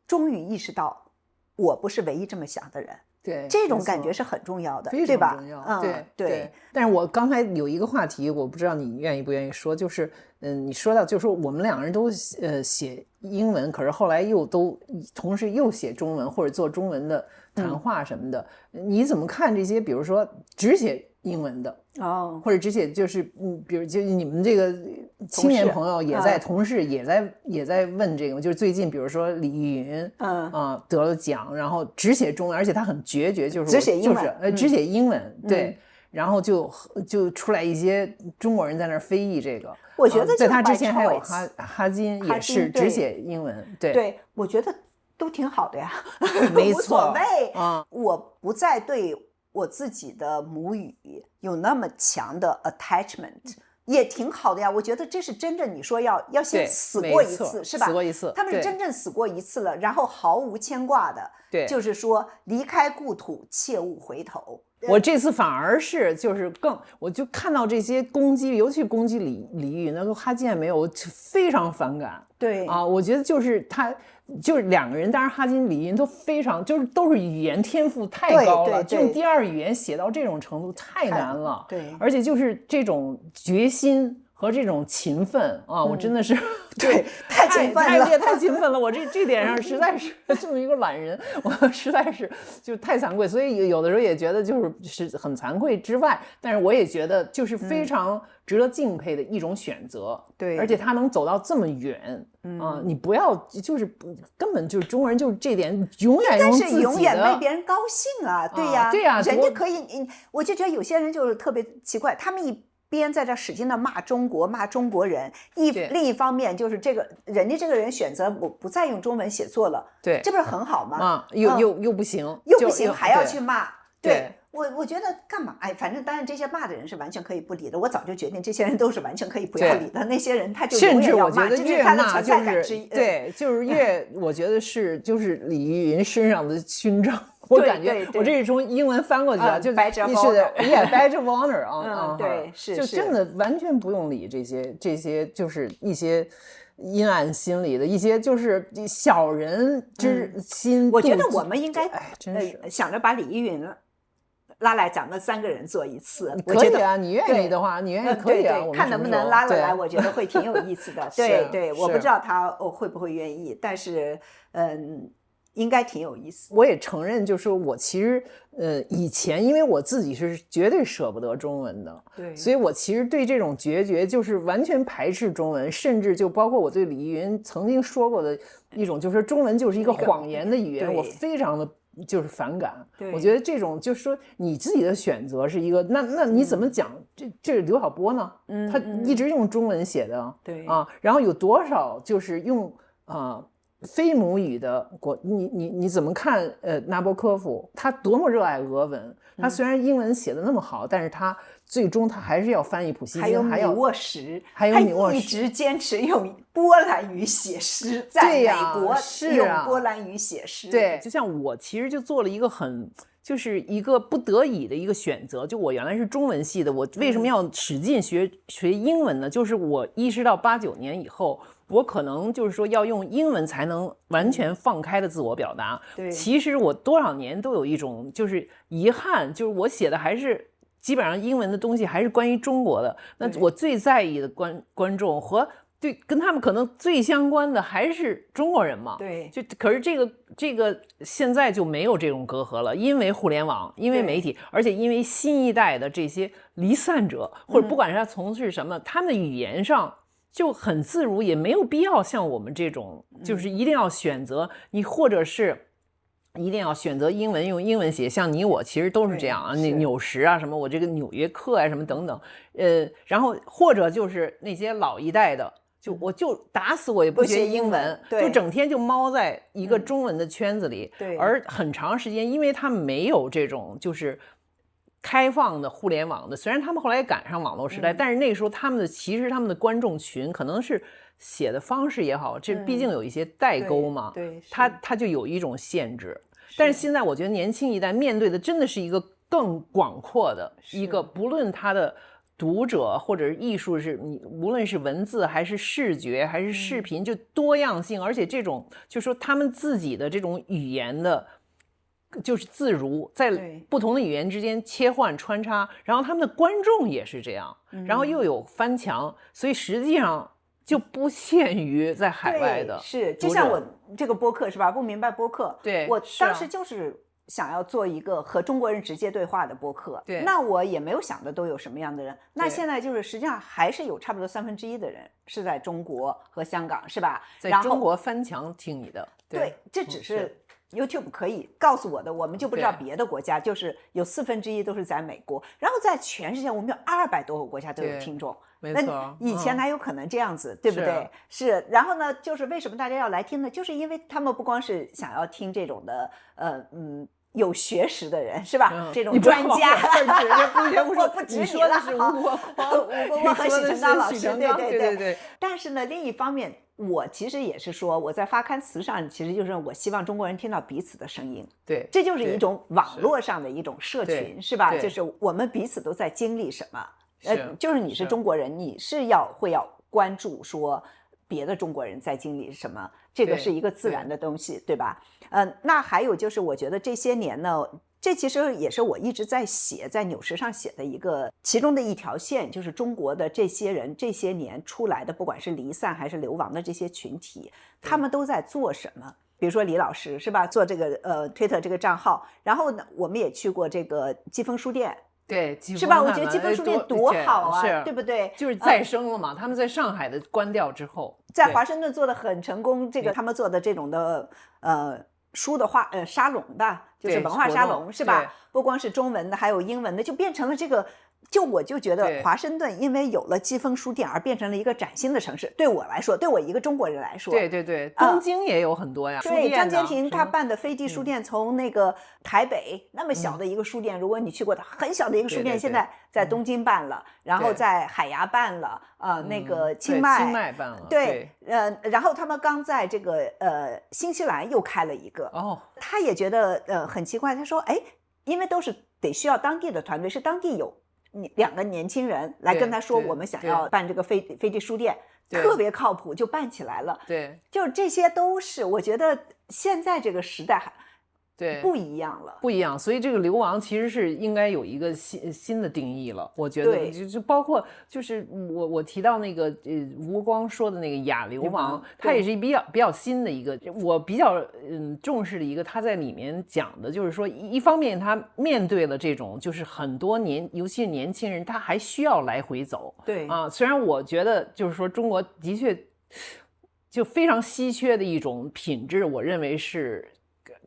终于意识到我不是唯一这么想的人。对，这种感觉是很重要的，对吧？非常重要。对。但是我刚才有一个话题，我不知道你愿意不愿意说，就是你说到，就是说我们2个人都写英文，可是后来又都同时又写中文或者做中文的谈话什么的，你怎么看这些？比如说只写英文的或者只写就是比如就你们这个青年朋友也在同事也在问这个，就是最近比如说李玉云得了奖，然后只写中文，而且他很决绝，就是只写英文，只写英文，对。然后就出来一些中国人在那儿非议这个，我觉得在他之前还有哈金也是只写英文，对，我觉得都挺好的呀，没错，无所谓。我不再对我自己的母语有那么强的 attachment， 也挺好的呀。我觉得这是真正你说要先死过一次，是吧？死过一次，他们是真正死过一次了，然后毫无牵挂的，对，就是说离开故土，切勿回头。我这次反而是就是我就看到这些攻击，尤其攻击李玉那个哈金也没有，我非常反感。对我觉得就是他就是2个人，当然哈金李云都非常就是都是语言天赋太高了，就用第2语言写到这种程度太难了。对，而且就是这种决心和这种勤奋我真的是对太勤奋了，太勤奋了。我这点上实在是这么一个懒人，我实在是就太惭愧。所以有的时候也觉得就是很惭愧之外，但是我也觉得就是非常值得敬佩的一种选择。对，而且他能走到这么远你不要就是根本就是中国人就是这点永远用自己的，但是永远为别人高兴啊，对呀，对呀，人家可以，我就觉得有些人就是特别奇怪，他们一边在这使劲的骂中国骂中国人，另一方面就是人家这个人选择我不再用中文写作了，对，这不是很好吗？又不行，还要去骂，对。我觉得干嘛？反正当然这些骂的人是完全可以不理的。我早就决定这些人都是完全可以不要理的。那些人他就永远要骂，甚至我觉得越骂就是对，就是越我觉得就是李玉云身上的勋章。我感觉我这是从英文翻过去的，就 badge of honor，badge of honor 对，是就真的完全不用理这些就是一些阴暗心理的一些就是小人之心。我觉得我们应该真是想着把李玉云拉来，咱们3个人做一次。可以啊，你愿意的话，你愿意可以啊。看能不能拉得来，我觉得会挺有意思的。对，我不知道他会不会愿意，但是应该挺有意思。我也承认，就是我其实以前因为我自己是绝对舍不得中文的，对，所以我其实对这种决绝就是完全排斥中文，甚至就包括我对李玉云曾经说过的一种，就是中文就是一个谎言的语言，我非常的就是反感。我觉得这种就是说你自己的选择是一个，那你怎么讲？这是刘晓波呢？他一直用中文写的，对然后有多少就是用非母语的你怎么看？纳博科夫他多么热爱俄文，他虽然英文写的那么好，但是他最终他还是要翻译普希金，还有米沃什，还有米沃什，他一直坚持用波兰语写诗，在美国用波兰语写诗。对，就像我其实就做了一个就是一个不得已的一个选择，就我原来是中文系的，我为什么要使劲学英文呢？就是我意识到89年以后，我可能就是说要用英文才能完全放开的自我表达。对，其实我多少年都有一种就是遗憾，就是我写的还是基本上英文的东西还是关于中国的。那我最在意的观众和对跟他们可能最相关的还是中国人嘛。对，就可是这个现在就没有这种隔阂了，因为互联网，因为媒体，而且因为新一代的这些离散者，或者不管是他从事什么，他们的语言上就很自如，也没有必要像我们这种，就是一定要选择你，或者是一定要选择英文用英文写，像你我其实都是这样啊，那纽时啊什么，我这个纽约客啊什么等等，然后或者就是那些老一代的。我就打死我也不学英文，就整天就猫在一个中文的圈子里，而很长时间，因为他们没有这种就是开放的互联网的，虽然他们后来也赶上网络时代，但是那个时候其实他们的观众群可能是写的方式也好，这毕竟有一些代沟嘛，它就有一种限制。但是现在我觉得年轻一代面对的真的是一个更广阔的一个，不论他的读者或者是艺术，是你无论是文字还是视觉还是视频，就多样性，而且这种就是说他们自己的这种语言的就是自如，在不同的语言之间切换穿插，然后他们的观众也是这样，然后又有翻墙，所以实际上就不限于在海外的。是，就像我这个播客是吧，不明白播客，对，我当时就是想要做一个和中国人直接对话的播客，对，那我也没有想的都有什么样的人，那现在就是实际上还是有差不多1/3的人是在中国和香港，是吧？在中国翻墙听你的，对，这只是 YouTube 可以告诉我的，我们就不知道别的国家，就是有1/4都是在美国，然后在全世界我们有200多个国家都有听众。没错，以前哪有可能这样子，对不对？是。然后呢，就是为什么大家要来听呢？就是因为他们不光是想要听这种的，有学识的人，是吧？这种专家，我不指你了，吴国光和许成刚老师，对。但是呢，另一方面，我其实也是说，我在发刊词上，其实就是我希望中国人听到彼此的声音。对，这就是一种网络上的一种社群，是吧？就是我们彼此都在经历什么。就是你是中国人，你是会要关注说别的中国人在经历什么，这个是一个自然的东西， 对吧？那还有就是我觉得这些年呢，这其实也是我一直在纽时上写的其中的一条线，就是中国的这些人这些年出来的，不管是离散还是流亡的这些群体，他们都在做什么？比如说李老师是吧，做这个Twitter 这个账号，然后呢，我们也去过这个季风书店。对，是吧？我觉得季风书店多好啊，对不对？就是再生了嘛。他们在上海的关掉之后，在华盛顿做的很成功。这个他们做的这种的书的沙龙吧，就是文化沙龙，是吧？不光是中文的，还有英文的，就变成了这个。我就觉得华盛顿因为有了季风书店而变成了一个崭新的城市。对我来说，对我一个中国人来说，对，东京也有很多呀。对，张坚庭他办的飞地书店，从那个台北那么小的一个书店，如果你去过的很小的一个书店，现在在东京办了，然后在海牙办了，那个清迈办了，对，然后他们刚在这个新西兰又开了一个。他也觉得很奇怪，他说，哎，因为都是得需要当地的团队，是当地有2个年轻人来跟他说，我们想要办这个飞地书店，特别靠谱，就办起来了。对，就是这些都是我觉得现在这个时代不一样了，不一样。所以这个流亡其实是应该有一个新的定义了。我觉得就包括就是我提到那个吴光说的那个亚流亡，它也是比较新的一个，我比较重视的一个。他在里面讲的就是说，一方面他面对了这种就是很多尤其是年轻人，他还需要来回走。对啊，虽然我觉得就是说中国的确就非常稀缺的一种品质，我认为是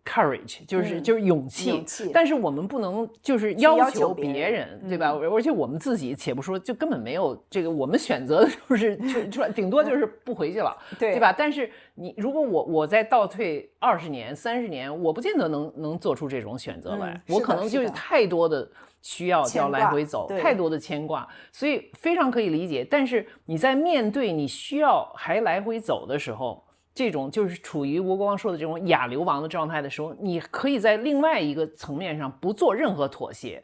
courage， 就是勇气，但是我们不能就是要求别人，对吧？而且我们自己且不说，就根本没有这个，我们选择的就是顶多就是不回去了，对吧？但是如果我再倒退20年、30年，我不见得能做出这种选择来，我可能就是太多的需要来回走，太多的牵挂，所以非常可以理解。但是你在面对你需要还来回走的时候，这种就是处于吴国光说的这种亚流亡的状态的时候，你可以在另外一个层面上不做任何妥协。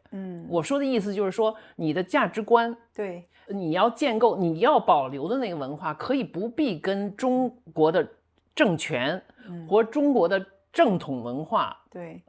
我说的意思就是说，你的价值观，对，你要建构，你要保留的那个文化，可以不必跟中国的政权或中国的正统文化，对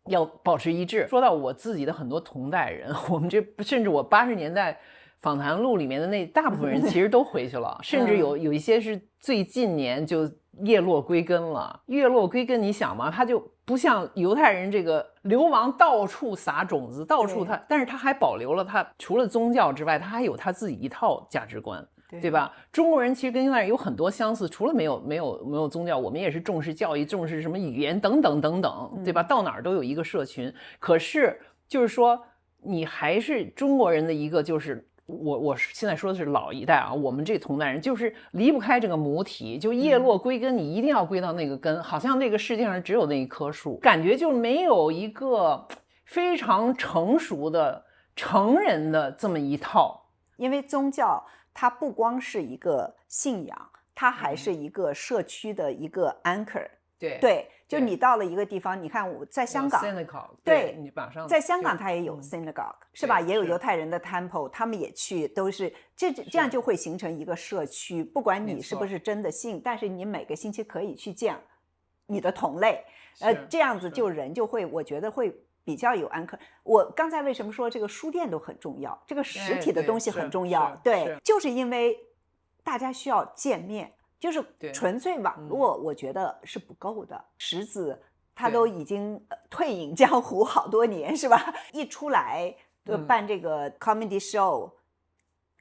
要保持一致。说到我自己的很多同代人，我们甚至我80年代访谈录里面的那大部分人其实都回去了，甚至有一些是最近年就叶落归根了。叶落归根，你想嘛，他就不像犹太人这个流亡到处撒种子，到处但是他还保留了他除了宗教之外，他还有他自己一套价值观。对吧？中国人其实跟犹太人有很多相似，除了没有宗教，我们也是重视教育，重视什么语言等等等等，对吧？到哪儿都有一个社群。可是就是说，你还是中国人的一个，就是我现在说的是老一代啊，我们这同代人就是离不开这个母体，就叶落归根，你一定要归到那个根，好像这个世界上只有那一棵树，感觉就没有一个非常成熟的成人的这么一套，因为宗教。它不光是一个信仰，它还是一个社区的一个 anchor。对，就你到了一个地方，你看我在香港，对，你马上在香港它也有 synagogue，是吧？也有犹太人的 temple， 他们也去，都是这样就会形成一个社区。不管你是不是真的信，但是你每个星期可以去见你的同类，这样子就人就会，我觉得会。比较有anchor。我刚才为什么说这个书店都很重要，这个实体的东西很重要？对，就是因为大家需要见面，就是纯粹网络，我觉得是不够的。石子他都已经退隐江湖好多年，是吧？一出来办这个 comedy show，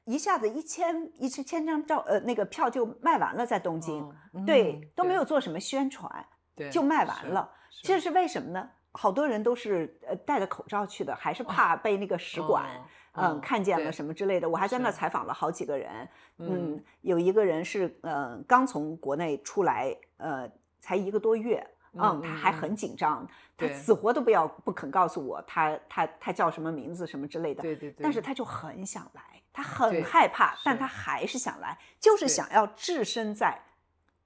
一下子1000张那个票就卖完了，在东京，对，都没有做什么宣传，就卖完了。这是为什么呢？好多人都是戴着口罩去的，还是怕被那个使馆看见了什么之类的。我还在那采访了好几个人，有一个人是刚从国内出来，才1个多月，他还很紧张，他死活都不肯告诉我他叫什么名字什么之类的。对，但是他就很想来，他很害怕，但他还是想来，就是想要置身在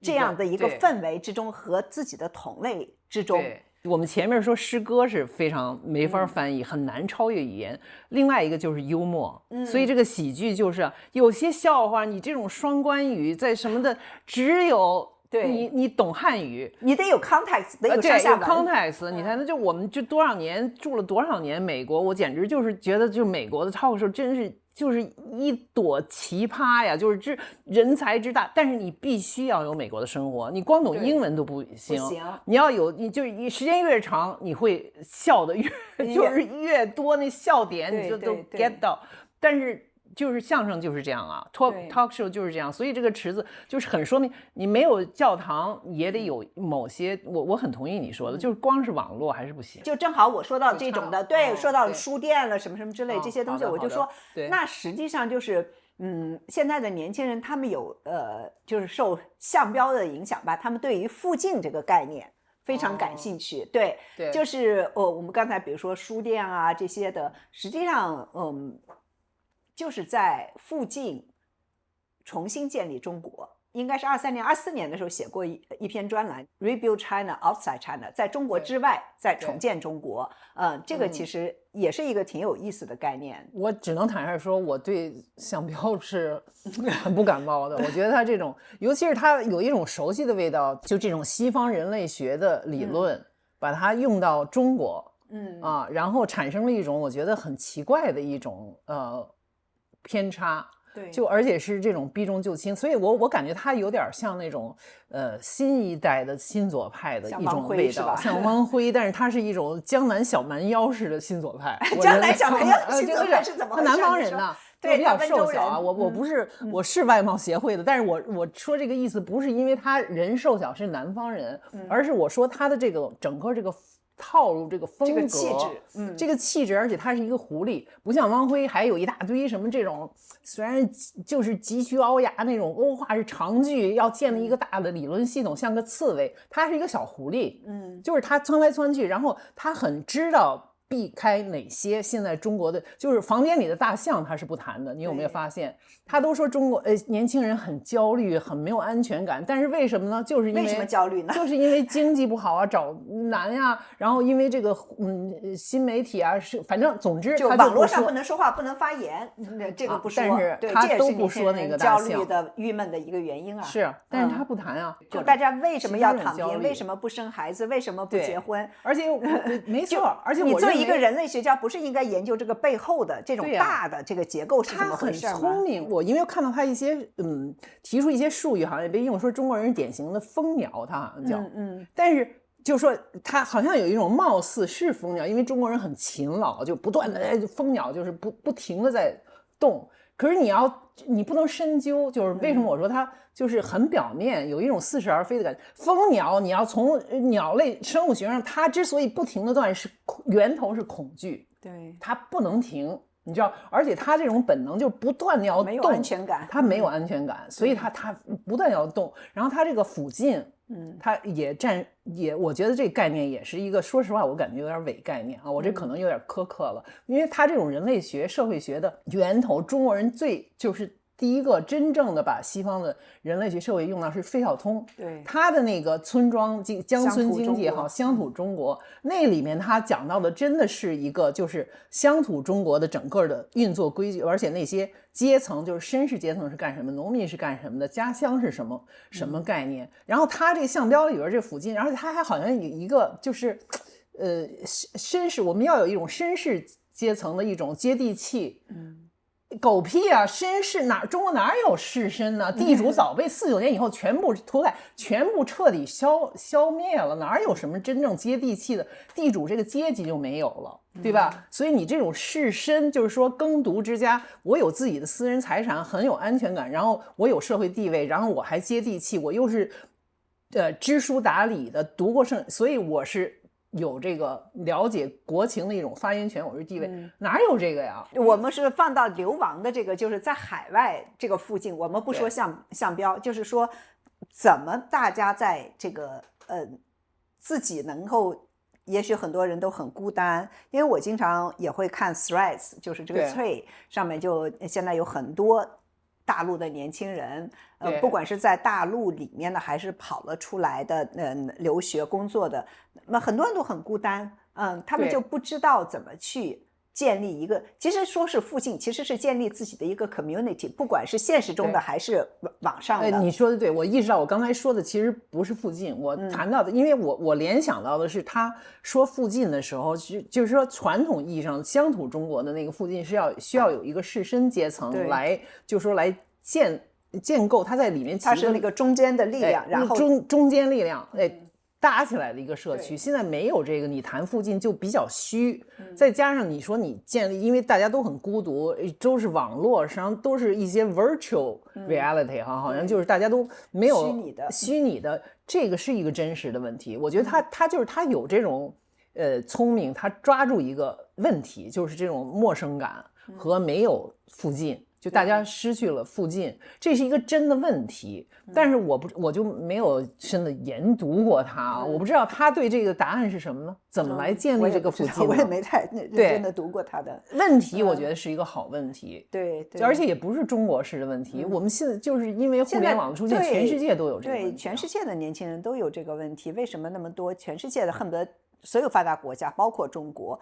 这样的一个氛围之中和自己的同类之中。我们前面说诗歌是非常没法翻译，很难超越语言。另外一个就是幽默，所以这个喜剧就是有些笑话，你这种双关语在什么的，只有你懂汉语，你得有 context， 得有上下文。有 context， 你才能就我们就多少年住了多少年美国，我简直就是觉得就美国的talk show真是。就是一朵奇葩呀，就是人才之大，但是你必须要有美国的生活，你光懂英文都不行，你要有，你就时间越长，你会笑的就是越多，那笑点你就都 get 到，但是。就是相声就是这样啊 talk show 就是这样，所以这个池子就是很说明你没有教堂也得有某些，我很同意你说的，就是光是网络还是不行。就正好我说到这种的，对，说到书店了什么什么之类这些东西，我就说那实际上就是现在的年轻人他们有就是受项标的影响吧，他们对于附近这个概念非常感兴趣。对，就是我们刚才比如说书店啊这些的，实际上就是在附近重新建立中国，应该是23年、24年的时候写过一篇专栏 Rebuild China Outside China， 在中国之外再重建中国。这个其实也是一个挺有意思的概念。我只能坦率说，我对项标是很不感冒的。我觉得他这种，尤其是他有一种熟悉的味道，就这种西方人类学的理论，把它用到中国，然后产生了一种我觉得很奇怪的一种偏差，对，就而且是这种避重就轻，所以我感觉它有点像那种新一代的新左派的一种味道，像汪辉，但是它是一种江南小蛮腰式的新左派。江南小蛮腰新左派是怎么回事？他南方人呢，对，比较瘦小啊。我不是，我是外貌协会的，但是我说这个意思不是因为他人瘦小是南方人，而是我说他的这个整个这个套路，这个风格，这个气质，这个气质，而且他是一个狐狸，不像汪辉还有一大堆什么这种，虽然就是急需凹牙那种欧化是长句，要建立一个大的理论系统，像个刺猬，他是一个小狐狸，就是他窜来窜去，然后他很知道避开哪些现在中国的就是房间里的大象他是不谈的，你有没有发现？他都说中国年轻人很焦虑，很没有安全感，但是为什么呢？就是因为为什么焦虑呢？就是因为经济不好啊，找难呀，然后因为这个新媒体啊，是反正总之就网络上不能说话，不能发言，这个不说，但是对，他这也是都不说那个大象焦虑的、郁闷的一个原因啊。是，但是他不谈啊，就大家为什么要躺平？其他人焦虑为什么不生孩子？为什么不结婚？而且没错，而且你作为一个人。人类学家，不是应该研究这个背后的这种大的这个结构是怎么回事吗？他很聪明，我因为看到他一些提出一些术语，好像也被用说中国人典型的蜂鸟，他好像叫但是就说他好像有一种貌似是蜂鸟，因为中国人很勤劳，就不断的蜂鸟就是不停的在动。可是你不能深究，就是为什么我说它就是很表面，有一种似是而非的感觉。蜂鸟你要从鸟类生物学上，它之所以不停的断，是源头是恐惧，对，它不能停，你知道，而且它这种本能就是不断的要动，没有安全感，它没有安全感，所以它不断要动，然后它这个附近。它也，我觉得这个概念也是一个，说实话，我感觉有点伪概念啊，我这可能有点苛刻了，因为它这种人类学、社会学的源头，中国人就是第一个真正的把西方的人类学、社会用到是费孝通，对他的那个村庄乡村经济也好，乡土中国那里面他讲到的真的是一个就是乡土中国的整个的运作规矩，而且那些阶层就是绅士阶层是干什么，农民是干什么的，家乡是什么概念。然后他这个项标里边这附近，而且他还好像有一个就是绅士，我们要有一种绅士阶层的一种接地气。狗屁啊！绅士中国哪有士绅呢？地主早被49年以后全部屠宰，全部彻底消灭了，哪有什么真正接地气的地主这个阶级就没有了，对吧？所以你这种士绅，就是说耕读之家，我有自己的私人财产，很有安全感，然后我有社会地位，然后我还接地气，我又是知书达理的，读过圣，所以我是。有这个了解国情的一种发言权，我是地位，哪有这个呀？我们是放到流亡的这个，就是在海外这个附近，我们不说项标，就是说怎么大家在这个自己能够，也许很多人都很孤单，因为我经常也会看 Threads， 就是这个Thread上面就现在有很多大陆的年轻人。不管是在大陆里面的，还是跑了出来的，留学工作的，那很多人都很孤单，他们就不知道怎么去建立一个，其实说是附近，其实是建立自己的一个 community， 不管是现实中的还是网上的。你说的对，我意识到我刚才说的其实不是附近，我谈到的，因为我联想到的是他说附近的时候，就是说传统意义上乡土中国的那个附近是需要有一个士绅阶层来，就是说来建构它在里面，它是那个中间的力量，然后中间力量，搭起来的一个社区。现在没有这个，你谈附近就比较虚，再加上你说你建立，因为大家都很孤独，都是网络上都是一些 virtual reality 好像就是大家都没有虚拟的，这个是一个真实的问题。我觉得他就是他有这种聪明，他抓住一个问题，就是这种陌生感和没有附近。就大家失去了附近，这是一个真的问题，但是我就没有真的研读过它，我不知道他对这个答案是什么呢？怎么来建立这个附近？我也没太认真的读过他的问题，我觉得是一个好问题。对，而且也不是中国式的问题，我们现在就是因为互联网的出现，全世界都有这个问题。对，全世界的年轻人都有这个问题，为什么那么多？全世界的恨不得所有发达国家，包括中国。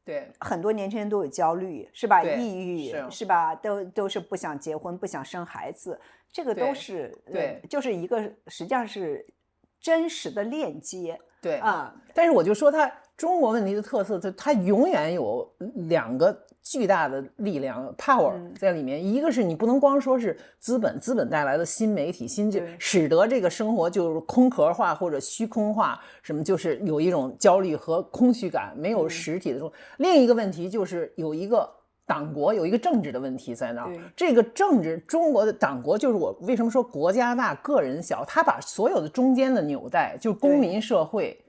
对，很多年轻人都有焦虑，是吧？抑郁，是吧？都是不想结婚，不想生孩子，这个都是对，就是一个实际上是真实的链接。对啊，但是我就说它中国问题的特色，它永远有两个巨大的力量 power 在里面，一个是你不能光说是资本带来的新媒体使得这个生活就是空壳化或者虚空化，什么就是有一种焦虑和空虚感，没有实体的另一个问题就是有一个党国有一个政治的问题在那儿，这个政治中国的党国就是我为什么说国家大个人小，他把所有的中间的纽带，就是公民社会，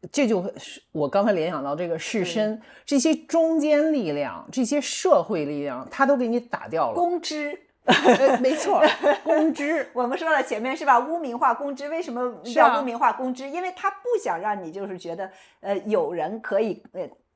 这就是我刚才联想到这个士绅，这些中间力量，这些社会力量，他都给你打掉了。公知。没错，公知。我们说了前面是吧？污名化公知，为什么要污名化公知？因为他不想让你就是觉得有人可以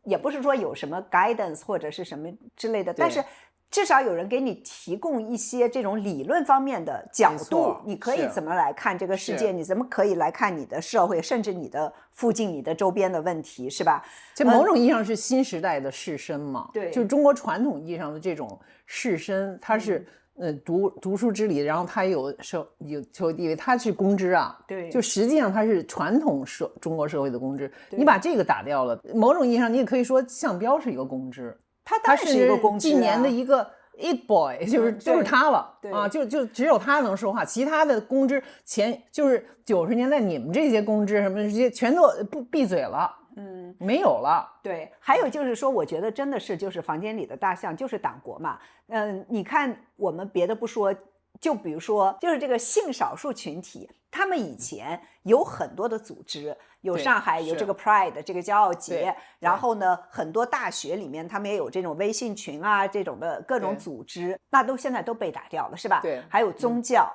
也不是说有什么 guidance 或者是什么之类的，但是至少有人给你提供一些这种理论方面的角度，你可以怎么来看这个世界，你怎么可以来看你的社会，甚至你的附近、你的周边的问题，是吧？这某种意义上是新时代的士绅嘛，对，就是中国传统意义上的这种士绅，他是读书知礼，然后他有社会地位，他是公知啊，对，就实际上他是传统中国社会的公知，你把这个打掉了，某种意义上你也可以说项彪是一个公知。他是一个公知，今年的一个 it boy， 就是他了啊，就只有他能说话，其他的公知就是90年代你们这些公知什么这些全都闭嘴了，没有了。对，还有就是说，我觉得真的是就是房间里的大象就是党国嘛，你看我们别的不说。就比如说，就是这个性少数群体，他们以前有很多的组织，有上海有这个 Pride 这个骄傲节，然后呢，很多大学里面他们也有这种微信群啊，这种的各种组织，那现在都被打掉了，是吧？对，还有宗教，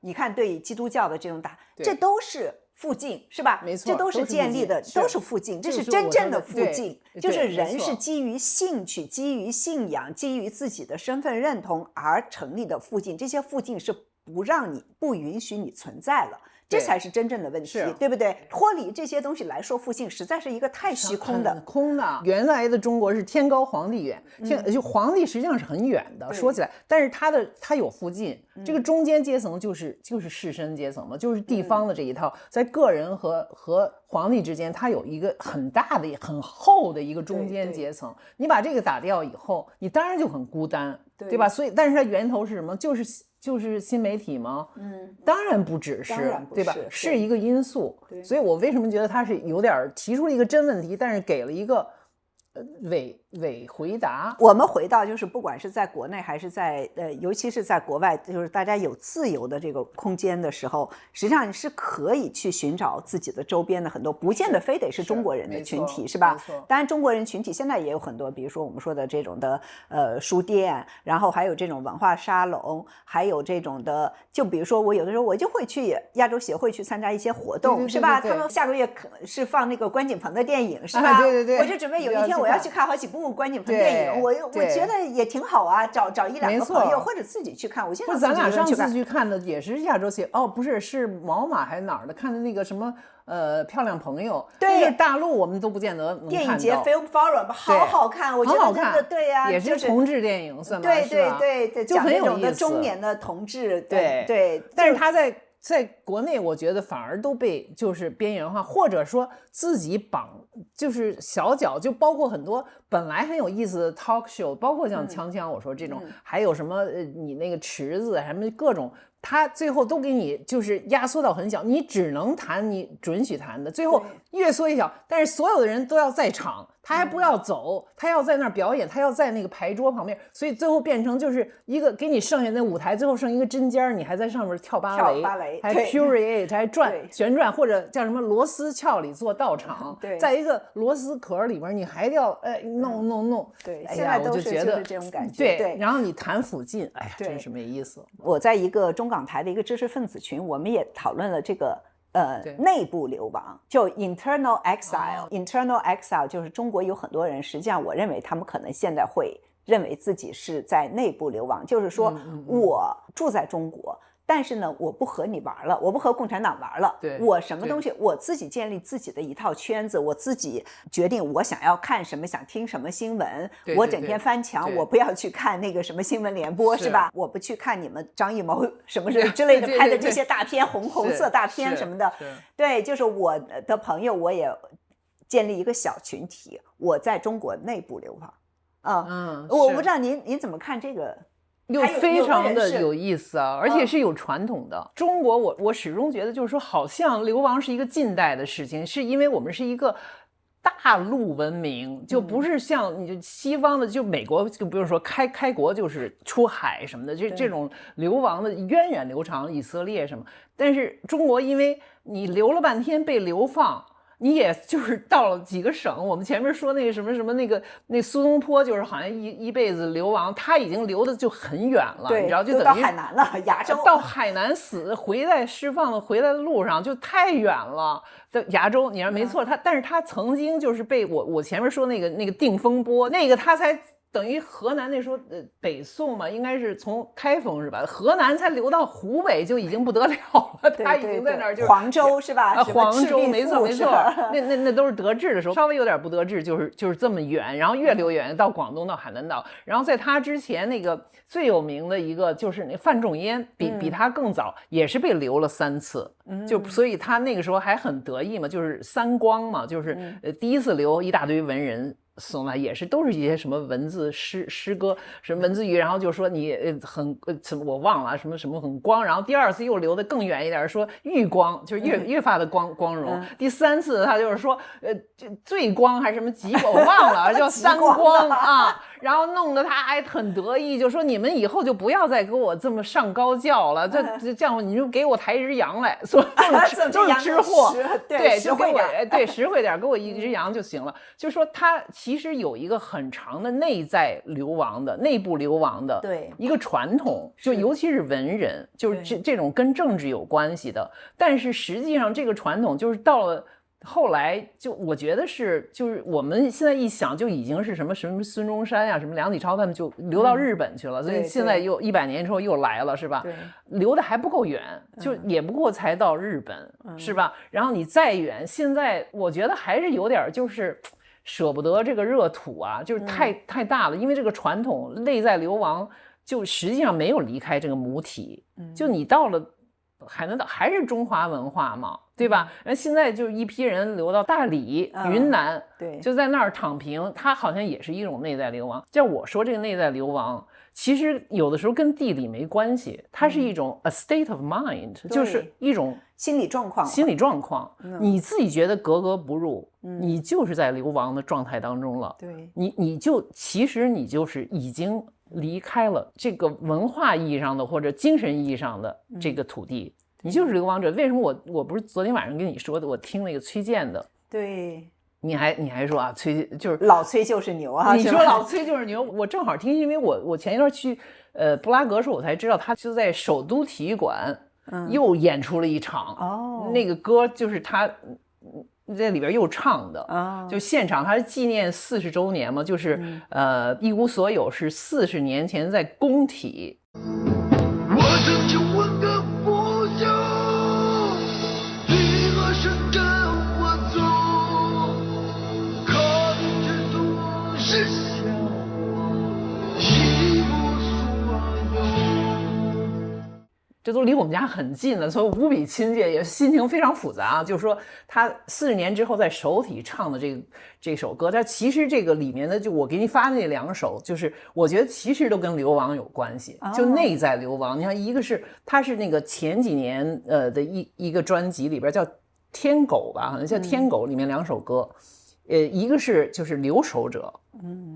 你看对基督教的这种打，这都是附近，是吧？没错，这都是建立的，都是附近，这是真正的附近，就是人是基于兴趣、基于信仰、基于自己的身份认同而成立的附近，这些附近是不允许你存在了。这才是真正的问题，对不对？脱离这些东西来说附近，实在是一个太虚空的。空的。原来的中国是天高皇帝远，就皇帝实际上是很远的，说起来，但是他有附近，这个中间阶层就是士绅阶层嘛，就是地方的这一套，在个人和皇帝之间，它有一个很大的、很厚的一个中间阶层。你把这个打掉以后，你当然就很孤单，对吧？所以，但是它源头是什么？就是新媒体吗？当然不只是，对吧？是一个因素。所以我为什么觉得他是有点提出了一个真问题，但是给了一个伪回答。我们回到就是不管是在国内还是在尤其是在国外，就是大家有自由的这个空间的时候，实际上你是可以去寻找自己的周边的很多，不见得非得是中国人的群体，是吧？当然中国人群体现在也有很多，比如说我们说的这种的书店，然后还有这种文化沙龙，还有这种的，就比如说我有的时候我就会去亚洲协会去参加一些活动，是吧？他们下个月是放那个关锦鹏的电影，是吧？对，我就准备有一天我要去看好几部关锦鹏电影，我觉得也挺好啊，找一两个朋友或者自己去看。我现在咱俩上次去看的也是亚洲协，不是，是毛马还是哪儿的？看的那个什么漂亮朋友，对，那个大陆我们都不见得能看到。电影节 Film Forum 好看，我觉得真的对呀，也是同志电影算吧？对，就很有意思。中年的同志，对，但是他在国内，我觉得反而都被就是边缘化，或者说自己就是小脚，就包括很多本来很有意思的 talk show， 包括像锵我说这种，还有什么你那个池子什么各种，他最后都给你就是压缩到很小，你只能谈你准许谈的，最后越缩越小，但是所有的人都要在场，他还不要走，他要在那儿表演，他要在那个牌桌旁边，所以最后变成就是一个给你剩下那舞台，最后剩一个针尖，你还在上面跳芭蕾，还 pirouette， 还旋转，或者叫什么螺丝壳里做道场，在一个螺丝壳里边，你还要弄，对，现在都是就是这种感觉，对，然后你谈附近，哎呀，真是没意思。我在一个中港台的一个知识分子群，我们也讨论了这个。内部流亡就 internal exile，internal exile 就是中国有很多人，实际上我认为他们可能现在会认为自己是在内部流亡，就是说我住在中国，但是呢，我不和你玩了，我不和共产党玩了，我什么东西我自己建立自己的一套圈子，我自己决定我想要看什么，想听什么新闻，我整天翻墙，我不要去看那个什么新闻联播，是吧？我不去看你们张艺谋什么之类的拍的这些大片，红色大片什么的，对，就是我的朋友，我也建立一个小群体，我在中国内部流亡，我不知道您怎么看这个？又非常的有意思啊，而且是有传统的。中国我始终觉得就是说，好像流亡是一个近代的事情，是因为我们是一个大陆文明，就不是像你就西方的，就美国，就比如说开国就是出海什么的，这种流亡的源远流长，以色列什么。但是中国因为你留了半天被流放，你也就是到了几个省，我们前面说那个什么什么那苏东坡，就是好像一辈子流亡，他已经流的就很远了，对，你知道，就等于到海南了，崖州到海南死，回来释放的回来的路上就太远了。在崖州，你说没错，但是他曾经就是被我前面说那个定风波，那个他才。等于河南那时候北宋嘛，应该是从开封是吧？河南才流到湖北就已经不得了了，他已经在那儿就是黄州是吧？黄州没错没错，那都是得志的时候，稍微有点不得志，就是这么远，然后越流远到广东到海南岛，然后在他之前那个最有名的一个就是那范仲淹，比他更早，也是被流了3次，就所以他那个时候还很得意嘛，就是三光嘛，就是第一次流一大堆文人。送来也是都是一些什么文字诗歌什么文字语，然后就说你很什么我忘了什么什么很光，然后第2次又流得更远一点，说愈光就是越发的光荣，第3次他就是说最光还是什么极我忘了叫三光啊，然后弄得他还很得意，就说你们以后就不要再给我这么上高教了，这样你就给我抬一只羊来，所以都是吃货，对，就给我对实惠点，给我一只羊就行了。就说他其实有一个很长的内在流亡的内部流亡的一个传统，就尤其是文人，就是这种跟政治有关系的。但是实际上这个传统就是到了后来，就我觉得就是我们现在一想就已经是什么孙中山呀、什么梁启超他们就流到日本去了，所以现在又100年之后又来了，是吧？流的还不够远，就也不过才到日本，是吧？然后你再远，现在我觉得还是有点就是舍不得这个热土啊，就是太大了，因为这个传统内在流亡，就实际上没有离开这个母体，就你到了海南岛还是中华文化嘛，对吧？现在就一批人流到大理、云南，对，就在那儿躺平，它好像也是一种内在流亡。像我说这个内在流亡，其实有的时候跟地理没关系，它是一种 a state of mind，就是一种心理状况，你自己觉得格格不入，你就是在流亡的状态当中了。对，其实你就是已经离开了这个文化意义上的或者精神意义上的这个土地，你就是流亡者。为什么我不是昨天晚上跟你说的，我听那个崔健的，对，你还说啊，崔就是老崔就是牛啊，你说老崔就是牛，我正好听，因为我前一段去布拉格的时候，我才知道他就在首都体育馆又演出了一场，那个歌就是他在里边又唱的，就现场他是纪念40周年嘛，就是一无所有是40年前在工体。我曾经问个不休，你何时跟我走？可你却总是笑我一无所有。这都离我们家很近了，所以无比亲切，也心情非常复杂。就是说，他40年之后在首体唱的这首歌，但其实这个里面的，就我给你发的那2首，就是我觉得其实都跟流亡有关系，就内在流亡。你看，一个是他是那个前几年的一个专辑里边叫《天狗》吧，好像叫《天狗》里面2首歌，一个是就是留守者，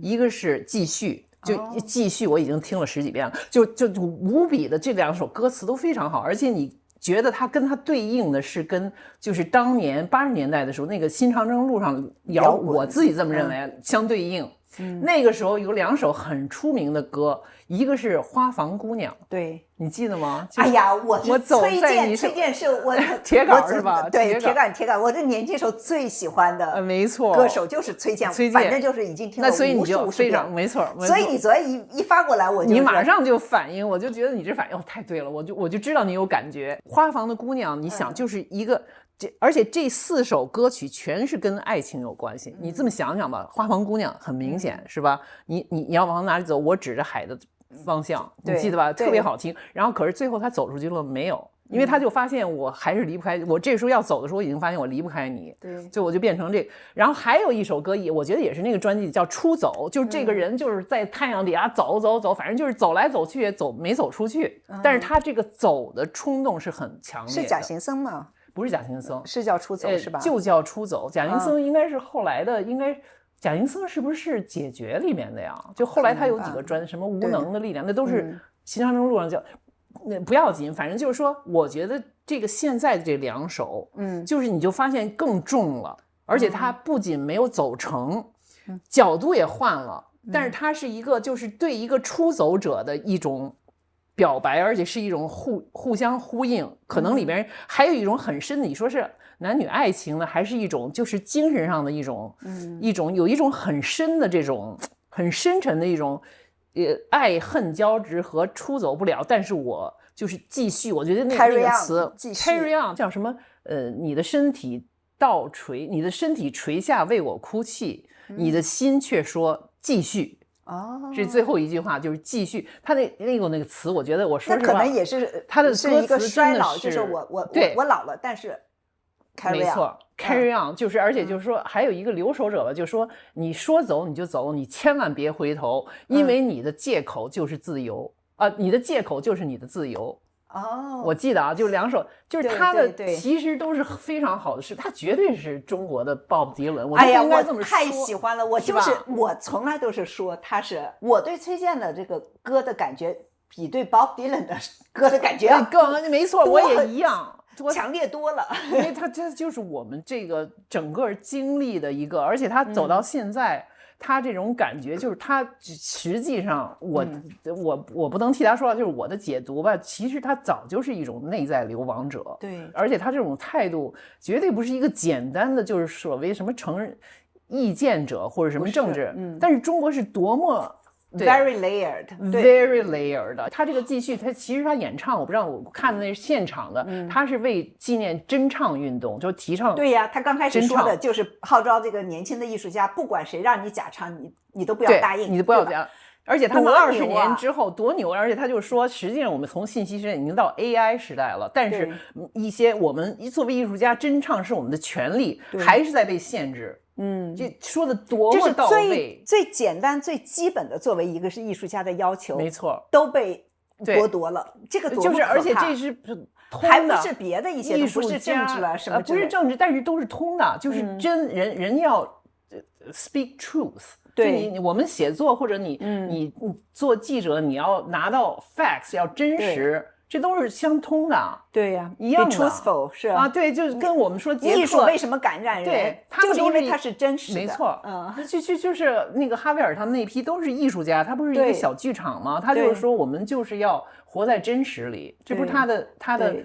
一个是继续。就继续我已经听了10几遍了，就无比的这2首歌词都非常好，而且你觉得它跟它对应的是跟就是当年80年代的时候那个新长征路上摇，我自己这么认为相对应。那个时候有2首很出名的歌，一个是花房姑娘，对，你记得吗？哎呀，我崔健是我铁杆是吧？对，铁杆，我这年轻时候最喜欢的没错歌手就是崔健，反正就是已经听了无数遍。那所以你就非常没错。所以你昨天一发过来，你马上就反应，我就觉得你这反应太对了，我就知道你有感觉。花房的姑娘，你想就是一个。而且这4首歌曲全是跟爱情有关系，你这么想想吧，花房姑娘很明显是吧？你要往哪里走？我指着海的方向，你记得吧？特别好听。然后可是最后他走出去了没有？因为他就发现我还是离不开，我这时候要走的时候，我已经发现我离不开你，对，所以我就变成这个。然后还有一首歌，我觉得也是那个专辑叫《出走》，就是这个人就是在太阳底下走，反正就是走来走去，没走出去。但是他这个走的冲动是很强烈的。是贾行僧吗？不是贾行僧，是叫出走是吧？就叫出走。贾行僧应该是后来的，应该贾行僧是不是解决里面的呀？就后来他有几个专，什么无能的力量，那都是新长征路上叫。那不要紧，反正就是说，我觉得这个现在的这2首，就是你就发现更重了。而且它不仅没有走成，角度也换了，但是它是一个就是对一个出走者的一种表白，而且是一种互相呼应，可能里边还有一种很深的，你说是男女爱情呢，还是一种就是精神上的一种，有一种很深的这种很深沉的一种，爱恨交织和出走不了，但是我就是继续，我觉得那个词 carry on 叫什么？你的身体倒垂，你的身体垂下为我哭泣，你的心却说继续。这最后一句话就是继续。他那个词，我觉得我说实话，那可能也是他的歌词是一个衰老，是就是我老了，但是 carry on， 没错，carry on 就是，而且就是说还有一个留守者吧，就是说你说走你就走，你千万别回头，因为你的借口就是自由你的借口就是你的自由。我记得啊，就两首，就是他的其实都是非常好的诗，他绝对是中国的鲍勃迪伦。我应该这么说，太喜欢了，我从来都是说他是我对崔健的这个歌的感觉，比对鲍勃迪伦的歌的感觉更没错，我也一样。强烈多了，因为这就是我们这个整个经历的一个，而且他走到现在，他这种感觉就是他实际上我不能替他说话，就是我的解读吧，其实他早就是一种内在流亡者，对，而且他这种态度绝对不是一个简单的就是所谓什么承认意见者或者什么政治，但是中国是多么。very layered， very layered 的。他这个继续，他其实他演唱，我不知道，我看的那是现场的，他是为纪念真唱运动，就是提倡。对呀，他刚开始说的就是号召这个年轻的艺术家，不管谁让你假唱，你都不要答应，你都不要假。而且他们20年之后多牛，而且他就是说，实际上我们从信息时代已经到 AI 时代了，但是一些我们作为艺术家真唱是我们的权利，还是在被限制。这说的多么到位，最简单最基本的作为一个是艺术家的要求，没错，都被剥夺了，这个多么可怕，就是而且这是还不是别的一些艺术，不是政治了什么不是政治，但是都是通的，就是人要speak truth。对，我们写作或者你做记者，你要拿到 facts， 要真实，这都是相通的。对呀，一样的。 Be truthful 是啊，对，就是跟我们说艺术为什么感染人，对，就是因为它是真实的。没错，就是那个哈维尔他们那批都是艺术家，他不是一个小剧场吗？他就是说我们就是要活在真实里，这不是他的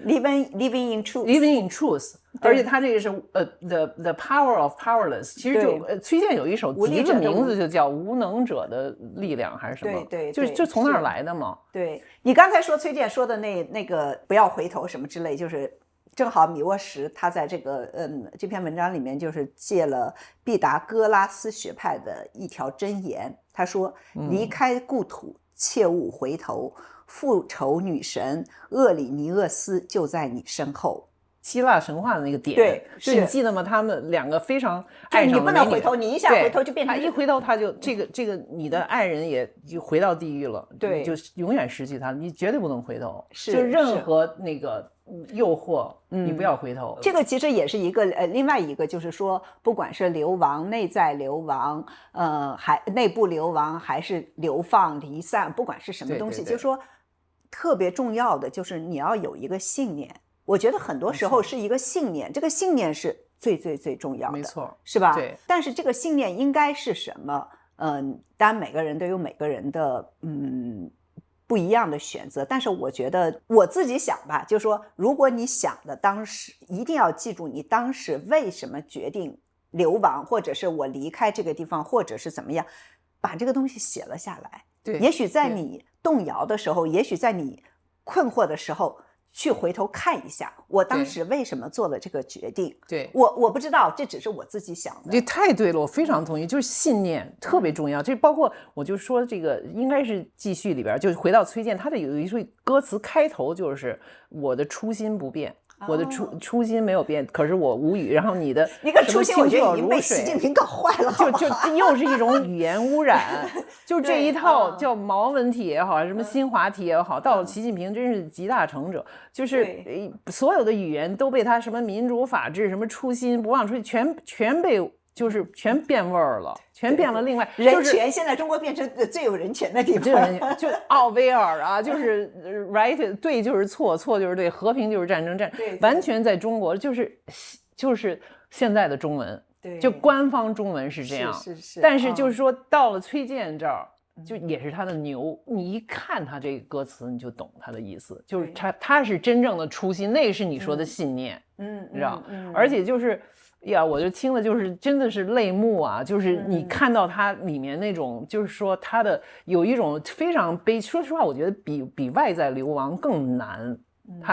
living in truth。living in truth。而且他这个是the power of powerless， 其实就崔健有一首集子名字就叫无能者的力量还是什么，对，就从那儿来的嘛。对，你刚才说崔健说的那个不要回头什么之类，就是正好米沃什他在这个这篇文章里面就是借了毕达哥拉斯学派的一条箴言，他说离开故土切勿回头，复仇女神厄里尼厄斯就在你身后。希腊神话的那个点，对，是你记得吗？他们两个非常爱上的，你不能回头，你一下回头就变成他一回头他就这个你的爱人也就回到地狱了，对，就永远失去他，你绝对不能回头，是就任何那个诱惑，你不要回头。这个其实也是一个另外一个就是说，不管是流亡、内在流亡，还内部流亡，还是流放、离散，不管是什么东西，就是说特别重要的就是你要有一个信念。我觉得很多时候是一个信念，这个信念是最重要的，没错，是吧？对。但是这个信念应该是什么？当然每个人都有每个人的不一样的选择，但是我觉得我自己想吧，就是说，如果你想的当时一定要记住你当时为什么决定流亡，或者是我离开这个地方，或者是怎么样，把这个东西写了下来。对，也许在你动摇的时候，也许在你困惑的时候，去回头看一下我当时为什么做了这个决定。对，我不知道，这只是我自己想的。这太对了，我非常同意，就是信念特别重要。这包括我就说这个应该是继续里边，就回到崔健，他的有一句歌词开头就是我的初心不变。我的初心没有变，可是我无语。然后你的一个初心，我觉得已经被习近平搞坏了，就又是一种语言污染。就这一套叫毛文体也好，什么新华体也好，到了习近平真是集大成者，就是所有的语言都被他什么民主法治、什么初心不忘初心，全被。就是全变味儿了，全变了。另外，人权现在中国变成最有人权的地方，最有人权就奥威尔啊，就是 right 对就是错，错就是对，和平就是战争，完全在中国就是现在的中文对，就官方中文是这样，是，但是就是说到了崔健这儿。就也是他的牛，你一看他这个歌词，你就懂他的意思，就是他是真正的初心，那是你说的信念，你知道，而且就是呀，我就听了就是真的是泪目啊，就是你看到他里面那种，就是说他的有一种非常悲，说实话，我觉得比外在流亡更难。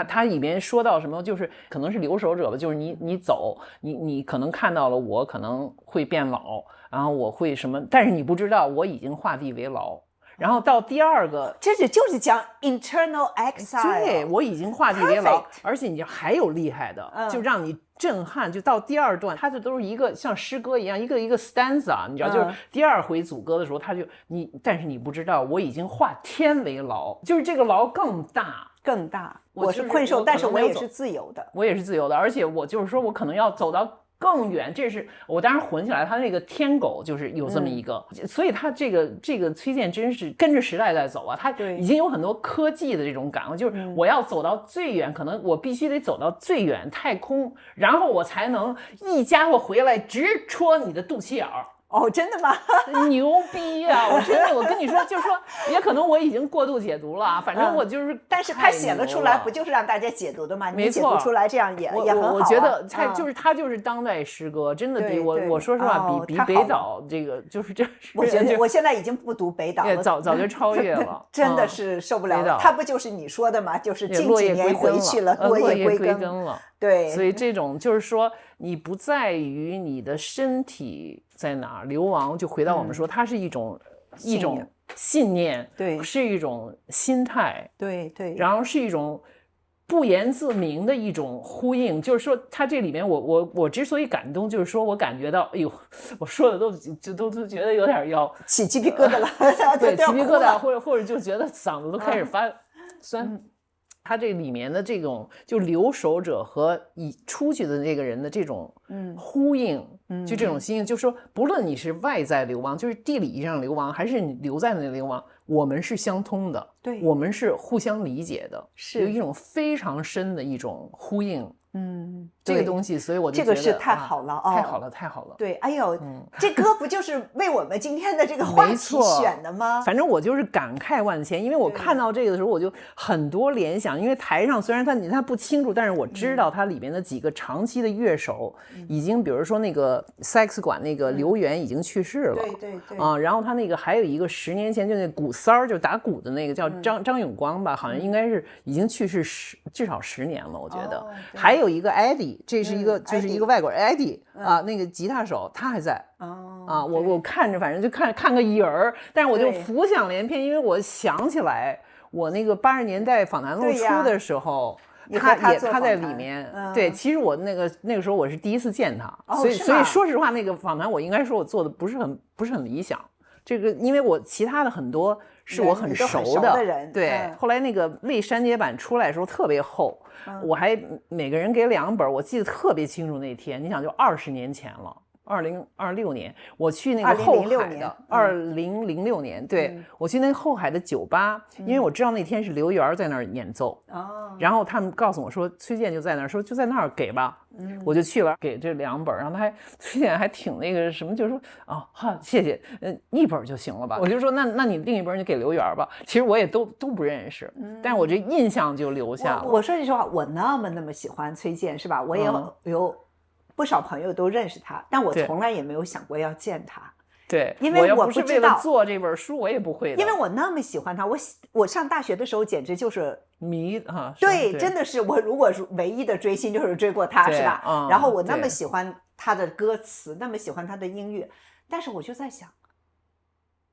他里面说到什么，就是可能是留守者吧，就是你走，你可能看到了我可能会变老，然后我会什么，但是你不知道我已经画地为牢。然后到第二个，这就是讲 internal exile， 对，我已经画地为牢，而且你还有厉害的，就让你震撼。就到第二段，它就都是一个像诗歌一样，一个 stanza， 你知道，就是第二回组歌的时候，他就但是你不知道，我已经化天为牢，就是这个牢更大。我是困兽，但是我也是自由的，我也是自由的，而且我就是说我可能要走到更远，这是我当然混起来，他那个天狗就是有这么一个，所以他这个崔健真是跟着时代在走啊，他已经有很多科技的这种感悟，就是我要走到最远，可能我必须得走到最远太空，然后我才能一家伙回来直戳你的肚脐眼儿。哦，真的吗？牛逼啊！我真的，我跟你说，就是说，也可能我已经过度解读了，反正我就是，但是他写了出来，不就是让大家解读的吗？没错，你解读出来这样也很好。我觉得他就是当代诗歌，真的比我说实话比北岛这个就是这。我觉得我现在已经不读北岛了，早就超越了，真的是受不了了。他不就是你说的吗？就是近几年回去了，落叶归根了。对，所以这种就是说，你不在于你的身体在哪儿流亡，就回到我们说，它是一种信念，对，是一种心态，对，然后是一种不言自明的一种呼应。就是说，它这里面我之所以感动，就是说我感觉到，哎呦，我说的都觉得有点要起鸡皮疙瘩了，对，起皮疙瘩，或者就觉得嗓子都开始发酸。他这里面的这种就留守者和出去的那个人的这种呼应，就这种心意，就是说不论你是外在流亡，就是地理上流亡，还是你留在那里流亡，我们是相通的，对，我们是互相理解的，是有一种非常深的一种呼应。这个东西，所以我就觉得这个是太好了，太好了，太好了。对，哎呦，这歌不就是为我们今天的这个话题选的吗？反正我就是感慨万千，因为我看到这个的时候，我就很多联想。因为台上虽然他不清楚，但是我知道他里面的几个长期的乐手已经，比如说那个萨克斯管那个刘源已经去世了，对啊，然后他那个还有一个10年前就那鼓三儿，就打鼓的那个叫张永光吧，好像应该是已经去世至少10年了，我觉得。还有一个 Eddie， 这是一个就是一个外国人 Eddie 啊，那个吉他手他还在啊，我看着反正就看个影儿，但是我就浮想联翩，因为我想起来我那个80年代访谈录出的时候。他在里面，对，其实我那个时候我是第一次见他，所以说实话，那个访谈我应该说我做的不是很理想。这个因为我其他的很多是我很熟的人，对。后来那个未删节版出来的时候特别厚，我还每个人给2本，我记得特别清楚那天，你想就20年前了。2026年，我去那个后海的2006年，对，我去那个后海的酒吧，因为我知道那天是刘源在那儿演奏，然后他们告诉我说崔健就在那儿，说就在那儿给吧，我就去了，给这2本，然后他崔健还挺那个什么，就是说好谢谢，1本就行了吧，我就说那你另一本你给刘源吧，其实我也都不认识，但是我这印象就留下了。我说句实话，我那么喜欢崔健是吧？我也有不少朋友都认识他，但我从来也没有想过要见他。对，因为我不是为了做这本书，我也不会的。因为我那么喜欢他，我上大学的时候简直就是迷啊！对，真的是我如果唯一的追星就是追过他，是吧？然后我那么喜欢他的歌词，那么喜欢他的音乐，但是我就在想，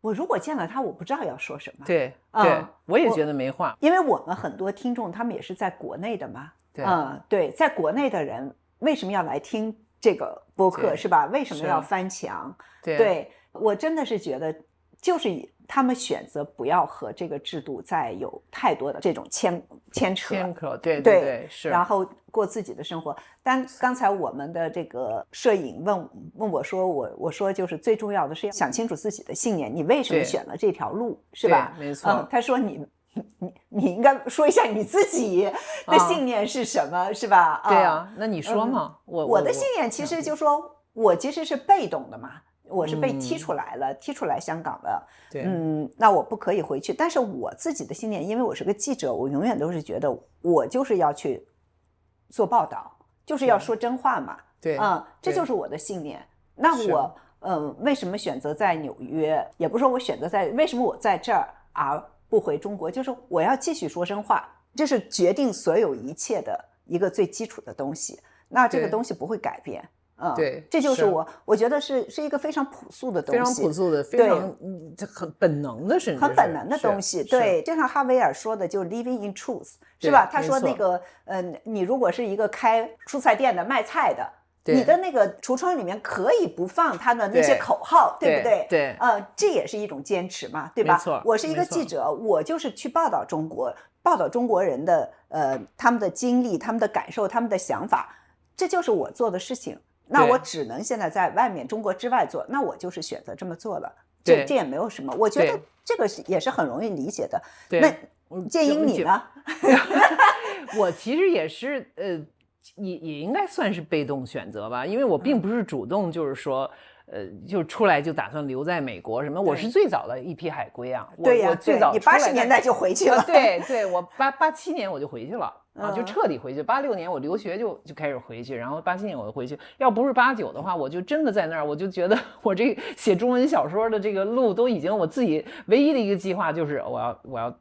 我如果见了他，我不知道要说什么。对，我也觉得没话，因为我们很多听众他们也是在国内的嘛。对，在国内的人。为什么要来听这个播客是吧？为什么要翻墙？对，我真的是觉得，就是他们选择不要和这个制度再有太多的这种牵扯，对，是，然后过自己的生活。但刚才我们的这个摄影问我说，我说就是最重要的是要想清楚自己的信念，你为什么选了这条路，是吧？没错。他说你应该说一下你自己的信念是什么，是吧？对啊，那你说嘛？我的信念其实就说，我其实是被动的嘛，我是被踢出来了，踢出来香港的。对，那我不可以回去。但是我自己的信念，因为我是个记者，我永远都是觉得我就是要去做报道，就是要说真话嘛。对，这就是我的信念。那我为什么选择在纽约？也不是说我选择在，为什么我在这儿而不回中国？就是我要继续说真话，这是决定所有一切的一个最基础的东西。那这个东西不会改变。对，这就是我觉得是一个非常朴素的东西，非常朴素的，非常很本能的，甚至很本能的东西。对，就像哈维尔说的，就 living in truth， 是吧？他说那个你如果是一个开蔬菜店的卖菜的，你的那个橱窗里面可以不放他的那些口号， 对不对？对，这也是一种坚持嘛，对吧？没错，我是一个记者，我就是去报道中国，报道中国人的他们的经历、他们的感受、他们的想法，这就是我做的事情。那我只能现在在外面中国之外做，那我就是选择这么做了。这也没有什么，我觉得这个也是很容易理解的。那建英你呢？我其实也是也应该算是被动选择吧，因为我并不是主动就是说就出来就打算留在美国什么，我是最早的一批海归啊。对呀，我最早你80年代就回去了。对，我87年我就回去了。就彻底回去。86年我留学就开始回去，然后87年我就回去。要不是89的话，我就真的在那儿，我就觉得我这写中文小说的这个路都已经，我自己唯一的一个计划就是我要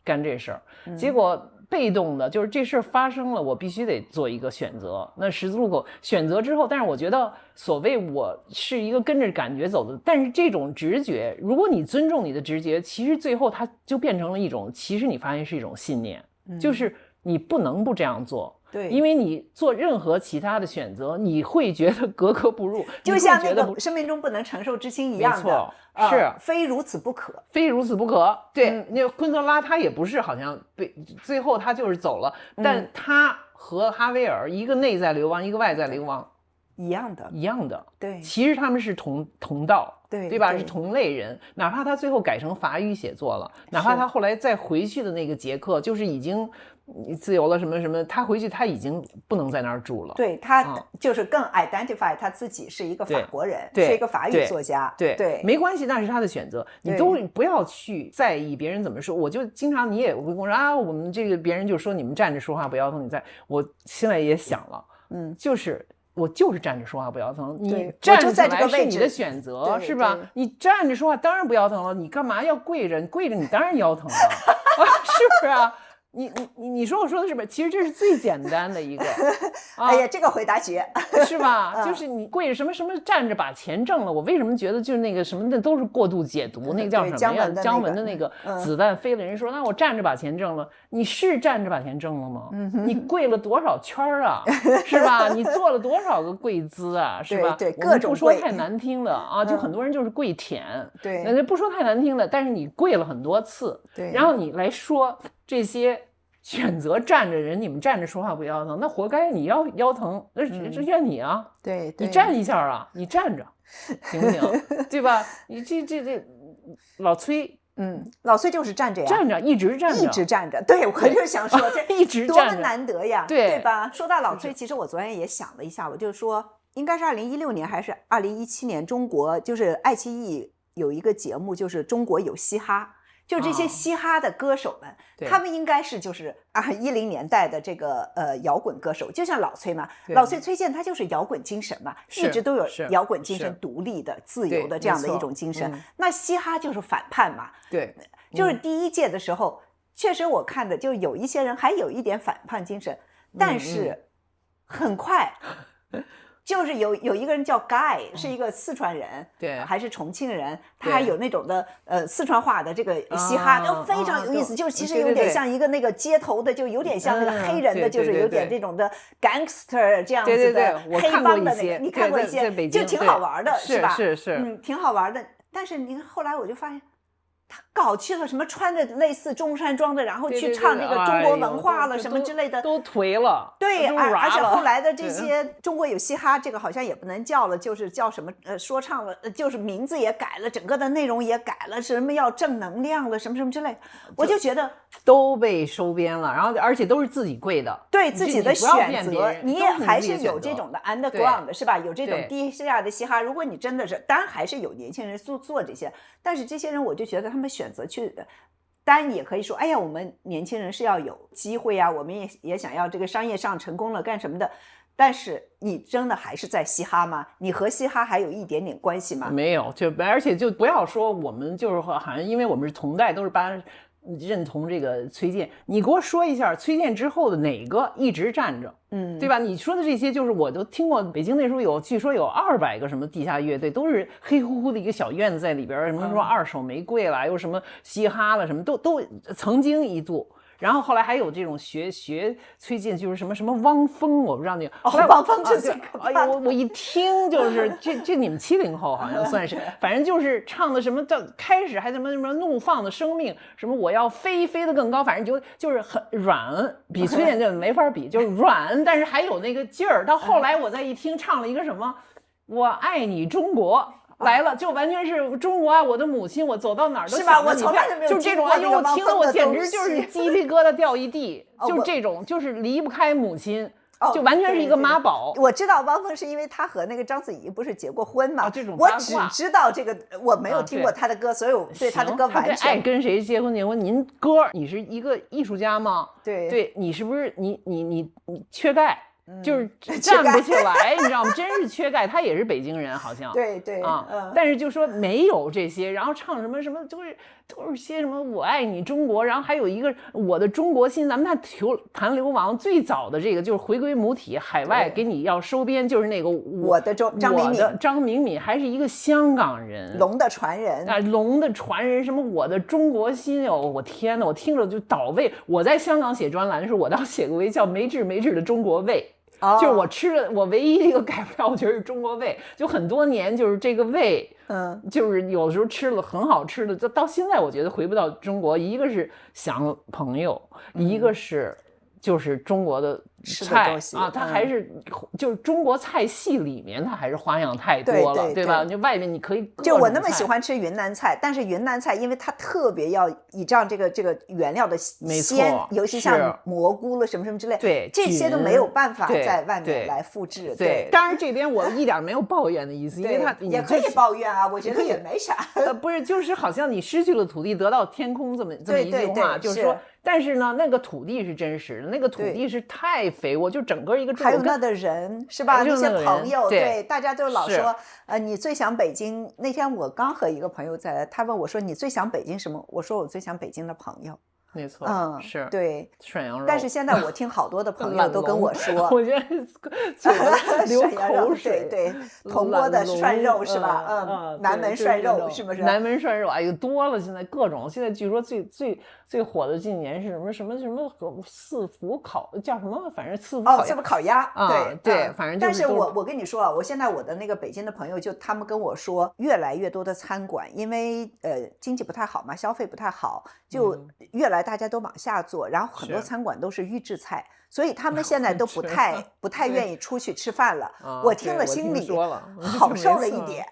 干这事儿。结果被动的就是这事儿发生了，我必须得做一个选择。那十字路口选择之后，但是我觉得所谓我是一个跟着感觉走的，但是这种直觉，如果你尊重你的直觉，其实最后它就变成了一种，其实你发现是一种信念，就是你不能不这样做。对，因为你做任何其他的选择，你会觉得格格不入，就像那个生命中不能承受之轻一样的。没错，是非如此不可，非如此不可。对，那昆德拉他也不是好像最后他就是走了，但他和哈维尔一个内在流亡，一个外在流亡，一样的。对，其实他们是同道，对吧？是同类人。哪怕他最后改成法语写作了，哪怕他后来再回去的那个捷克，就是已经自由了什么什么，他回去他已经不能在那儿住了。对，他就是更 identify 他自己是一个法国人，是一个法语作家。对，没关系，那是他的选择，你都不要去在意别人怎么说。我就经常你也会跟我说啊，我们这个别人就说你们站着说话不腰疼。我现在也想了，就是我就是站着说话不腰疼，你站起来是你的选择，是吧？你站着说话当然不腰疼了，你干嘛要跪着？你跪着你当然腰疼了，是不是啊？你说我说的是不是？其实这是最简单的一个。哎呀，这个回答绝，是吧？就是你跪着什么什么站着把钱挣了，我为什么觉得就是那个什么那都是过度解读？那个叫什么呀？姜文的那个子弹飞了，人说那我站着把钱挣了，你是站着把钱挣了吗？你跪了多少圈啊？是吧？你做了多少个跪姿啊？是吧？对，各种不说太难听的啊，就很多人就是跪舔。对，那不说太难听的，但是你跪了很多次，对，然后你来说这些选择站着人，你们站着说话不腰疼，那活该你腰疼，那这怨你啊！对，你站一下啊，你站着，行不行？对吧？你这老崔，老崔就是站着呀，站着一直站着，对，我就想说这一直多么难得呀，对吧？说到老崔，其实我昨天也想了一下，我就说应该是2016年还是2017年，中国就是爱奇艺有一个节目，就是中国有嘻哈。就这些嘻哈的歌手们，他们应该是就是10年代的这个摇滚歌手，就像老崔嘛，老崔崔健他就是摇滚精神嘛，一直都有摇滚精神，独立的、自由的这样的一种精神。那嘻哈就是反叛嘛，对，就是第一届的时候，确实我看的就有一些人还有一点反叛精神，但是很快。就是有一个人叫 Guy， 是一个四川人，对，还是重庆人，他还有那种的四川话的这个嘻哈，就非常有意思，就是其实有点像一个那个街头的，就有点像那个黑人的，就是有点这种的 gangster 这样子的黑帮的那个，你看过一些，就挺好玩的，是吧？是，挺好玩的。但是您后来我就发现，搞去了什么穿着类似中山装的，然后去对对唱这个中国文化了哎呦什么之类的，都颓了。对，都而且软了后来的这些中国有嘻哈，这个好像也不能叫了，就是叫什么说唱了，就是名字也改了，整个的内容也改了，什么要正能量了，什么什么之类，我就觉得都被收编了，然后而且都是自己贵的，对自己的你不要选择骗别人，你也都是还是自己的选择有这种的 underground 是吧？有这种对地下的嘻哈，如果你真的是，当然还是有年轻人做这些，但是这些人我就觉得他们选择去。当然也可以说，哎呀，我们年轻人是要有机会啊，我们也想要这个商业上成功了干什么的。但是你真的还是在嘻哈吗？你和嘻哈还有一点点关系吗？没有，而且就不要说我们就是好像因为我们是同代，都是认同这个崔健，你给我说一下崔健之后的哪个一直站着，对吧？你说的这些就是我都听过，北京那时候据说有200个什么地下乐队，都是黑乎乎的一个小院子在里边，什么说二手玫瑰啦，又什么嘻哈了，什么都曾经一度。然后后来还有这种学崔健，就是什么汪峰，我不知道你。汪峰是最可怕的。哎呦，我一听就是这你们70后好像算是，反正就是唱的什么，到开始还什么怒放的生命，什么我要飞得更高，反正就是很软，比崔健就没法比，就是软，但是还有那个劲儿。到后来我再一听，唱了一个什么，我爱你中国。来了，就完全是中国啊！我的母亲，我走到哪儿都是吧？我从来就没有就这种，哎呦，我听了我简直就是鸡皮疙瘩掉一地，就这种，就是离不开母亲，就完全是一个妈宝。我知道汪峰是因为他和那个章子怡不是结过婚嘛？这种我只知道这个，我没有听过他的歌，所以我对他的歌完全爱跟谁结婚？您歌，你是一个艺术家吗？对，你是不是你缺钙？就是站不起来，你知道吗？真是缺钙。他也是北京人，好像对啊，但是就说没有这些，然后唱什么都是些什么我爱你中国，然后还有一个我的中国心。咱们谈流亡最早的这个就是回归母体，海外给你要收编，就是那个我的张明敏还是一个香港人，龙的传人啊，龙的传人，什么我的中国心哦，我天哪，我听着就倒胃。我在香港写专栏的时候，我倒写过一叫没治的中国胃。就是我吃的，我唯一一个改不了，我觉得是中国胃，就很多年就是这个胃，就是有的时候吃了很好吃的，到现在我觉得回不到中国，一个是想朋友，一个是就是中国的菜啊，它还是就是中国菜系里面，它还是花样太多了，对吧？就外面你可以就我那么喜欢吃云南菜，但是云南菜因为它特别要倚仗这个原料的鲜，尤其像蘑菇了什么什么之类，对，这些都没有办法在外面来复制。对，当然这边我一点没有抱怨的意思，因为它也可以抱怨啊，我觉得也没啥。不是，就是好像你失去了土地，得到天空这么一句话，就是说。但是呢，那个土地是真实的，那个土地是太肥沃，就整个一个。还有那的人是吧？那些朋友，对，大家都老说，你最想北京。那天我刚和一个朋友在，他问我说你最想北京什么？我说我最想北京的朋友。没错，是对涮羊肉。但是现在我听好多的朋友都跟我说，我觉得流口水。对，铜锅的涮肉是吧？南门涮肉是不是？南门涮肉，哎呦多了，现在各种。现在据说最火的近年是什么四福烤，叫什么？反正四福烤鸭。对，反正。但是我跟你说啊，我现在我的那个北京的朋友就他们跟我说，越来越多的餐馆，因为经济不太好嘛，消费不太好，就越来大家都往下做，然后很多餐馆都是预制菜，所以他们现在都不太愿意出去吃饭了。我听了心里好受了一点。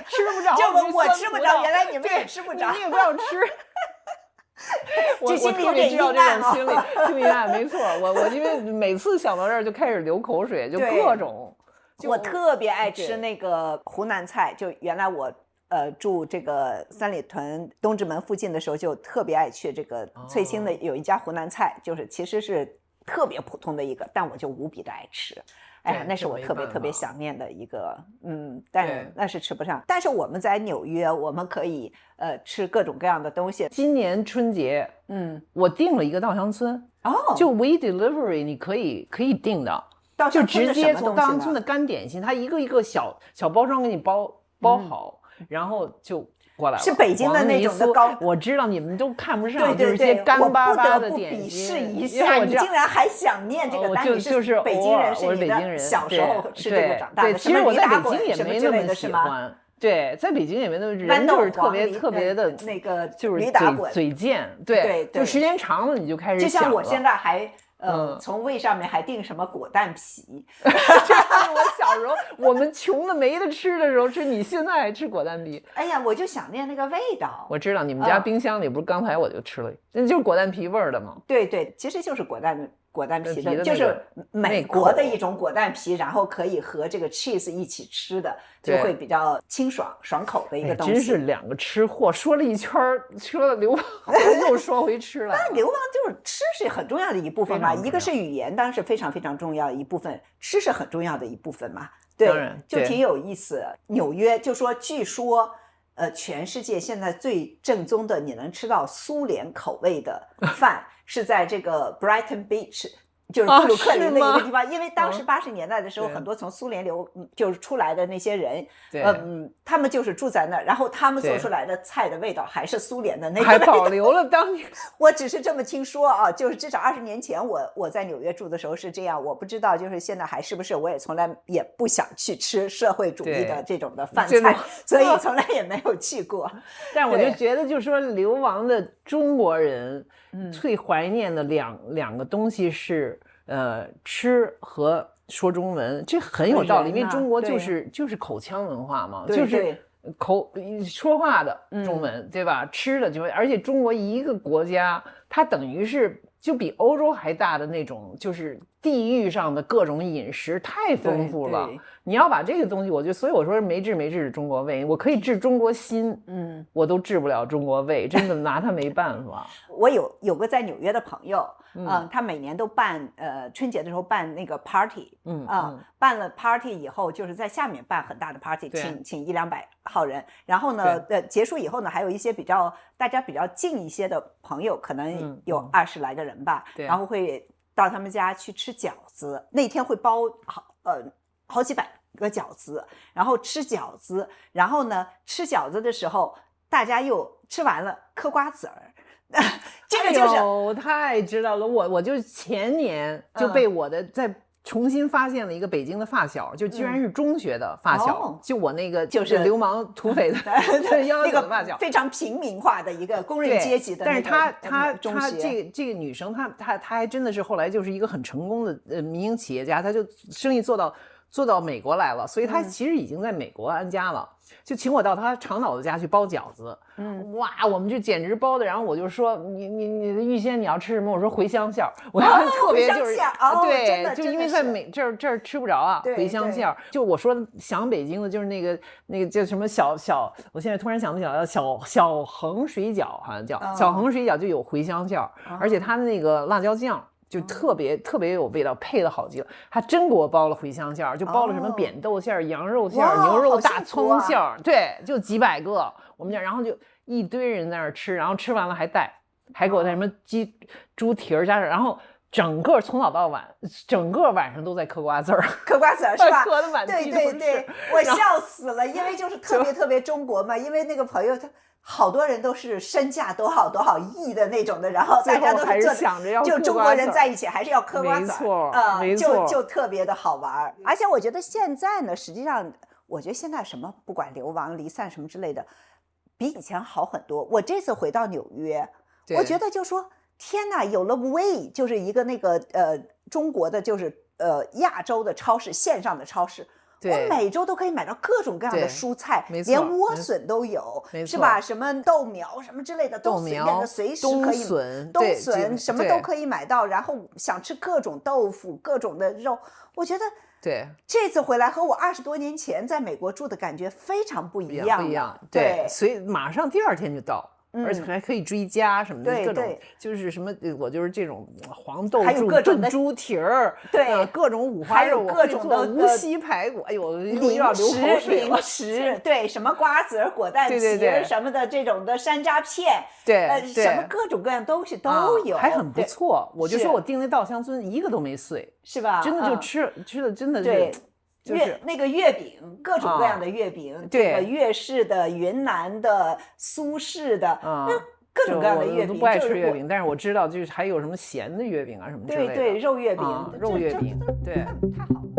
吃不着，就我吃不着，原来你们也吃不着，你也不要吃。这心里有点阴暗啊，心里阴暗，没错。我因为每次想到这儿就开始流口水，就各种。我特别爱吃那个湖南菜，就原来我住这个三里屯东直门附近的时候，就特别爱去这个翠青的有一家湖南菜，就是其实是特别普通的一个，但我就无比的爱吃。哎呀，那是我特别想念的一个，但那是吃不上。但是我们在纽约，我们可以吃各种各样的东西。今年春节，我订了一个稻香村，就 We Delivery， 你可以订的，就直接从稻香村的干点心，它一个一个小包装给你包好，然后就过来了。是北京的那种的高，我知道你们都看不上，就是些干巴巴的点心。我不得不鄙视一下，你竟然还想念这个，但你是北京人，是你的小时候吃这个长大的。对，其实我在北京也没那么喜欢。对，在北京也没那么豌人就是豆黄特别的那个就是驴打滚，嘴贱，对，就时间长了你就开始就像我想了现在还从胃上面还订什么果蛋皮，这是我小时候我们穷的没得吃的时候吃，你现在还吃果蛋皮？哎呀，我就想念那个味道。我知道你们家冰箱里不是刚才我就吃了，那就是果蛋皮味儿的吗？对对，其实就是果蛋皮的，皮的那个就是美国的一种果蛋皮，然后可以和这个 cheese 一起吃的，就会比较清爽爽口的一个东西。真是两个吃货，说了一圈说了流氓，又说回吃来了。那流氓就是吃是很重要的一部分嘛，一个是语言，当然是非常非常重要的一部分，吃是很重要的一部分嘛。对，就挺有意思。纽约就说，据说全世界现在最正宗的你能吃到苏联口味的饭是在这个 Brighton Beach， 就是布鲁克林的一个地方，因为当时80年代的时候，很多从苏联就是出来的那些人，他们就是住在那儿，然后他们做出来的菜的味道还是苏联的那个味道，还保留了当年。我只是这么听说啊，就是至少20年前我在纽约住的时候是这样，我不知道就是现在还是不是，我也从来也不想去吃社会主义的这种的饭菜，所以从来也没有去过。但我就觉得，就是说流亡的中国人最怀念的两个东西是吃和说中文，这很有道理，因为中国就是口腔文化嘛，就是说话的中文，对吧？吃的就，而且中国一个国家，它等于是就比欧洲还大的那种，就是地域上的各种饮食太丰富了。你要把这个东西，我觉得，所以我说没治的中国胃，我可以治中国心，我都治不了中国胃，真的拿它没办法。我有个在纽约的朋友，他每年都办春节的时候办那个 party，办了 party 以后，就是在下面办很大的 party， 请100-200号人，然后呢，结束以后呢，还有一些大家比较近一些的朋友，可能有20来个人吧，然后会到他们家去吃饺子，那天会包好几百个饺子，然后吃饺子，然后呢，吃饺子的时候，大家又吃完了嗑瓜子儿。这个就是我太知道了，我就前年就被我的在重新发现了一个北京的发小，就居然是中学的发小，就我那个就是流氓土匪的那个发小，非常平民化的一个工人阶级的那个中学。但是她这个女生，她还真的是后来就是一个很成功的民营企业家，她就生意做到美国来了，所以她其实已经在美国安家了，就请我到她长岛的家去包饺子。哇，我们就简直包的，然后我就说你玉仙你要吃什么？我说茴香馅儿，我特别就是对，就因为在这儿吃不着啊，茴香馅儿。就我说想北京的就是那个叫什么小，我现在突然想不起来了，小横水饺好像叫小横水饺，就有茴香馅儿，而且它的那个辣椒酱就特别有味道，配的好极了。他真给我包了茴香馅儿，就包了什么扁豆馅儿、羊肉馅儿、牛肉大葱馅儿，对，就几百个。我们家，然后就一堆人在那儿吃，然后吃完了还给我带什么猪蹄儿加上，然后整个从早到晚，整个晚上都在嗑瓜子儿，嗑瓜子儿是吧？嗑的满地都是。对，我笑死了，因为就是特别中国嘛，因为那个朋友他。好多人都是身价多少亿的那种的，然后大家都是想着要就中国人在一起还是要嗑瓜子，没错，就特别的好玩。而且我觉得现在呢，实际上我觉得现在什么不管流亡离散什么之类的，比以前好很多。我这次回到纽约，我觉得就说天哪，有了 Way， 就是一个那个中国的就是亚洲的超市，线上的超市。我每周都可以买到各种各样的蔬菜，连莴笋都有，是吧？什么豆苗什么之类的都随便的，随时可以。冬笋什么都可以买到，然后想吃各种豆腐、各种的肉，我觉得对这次回来和我20多年前在美国住的感觉非常不一样。不一样，对，所以马上第2天就到。而且还可以追加什么的，各种就是什么，我就是这种黄豆炖猪蹄儿，对，各种五花肉，各种的无锡排骨，哎呦，零食，对，什么瓜子、果蛋皮什么的这种的山楂片，对，什么各种各样东西都有，还很不错。我就说我订那稻香村一个都没碎，是吧？真的就吃的真的是。就是那个月饼，各种各样的月饼，对，粤式的、云南的、苏式的，各种各样的月饼。我都不爱吃月饼，但是我知道就是还有什么咸的月饼啊什么之类的。对，肉月饼，肉月饼，对，太好了。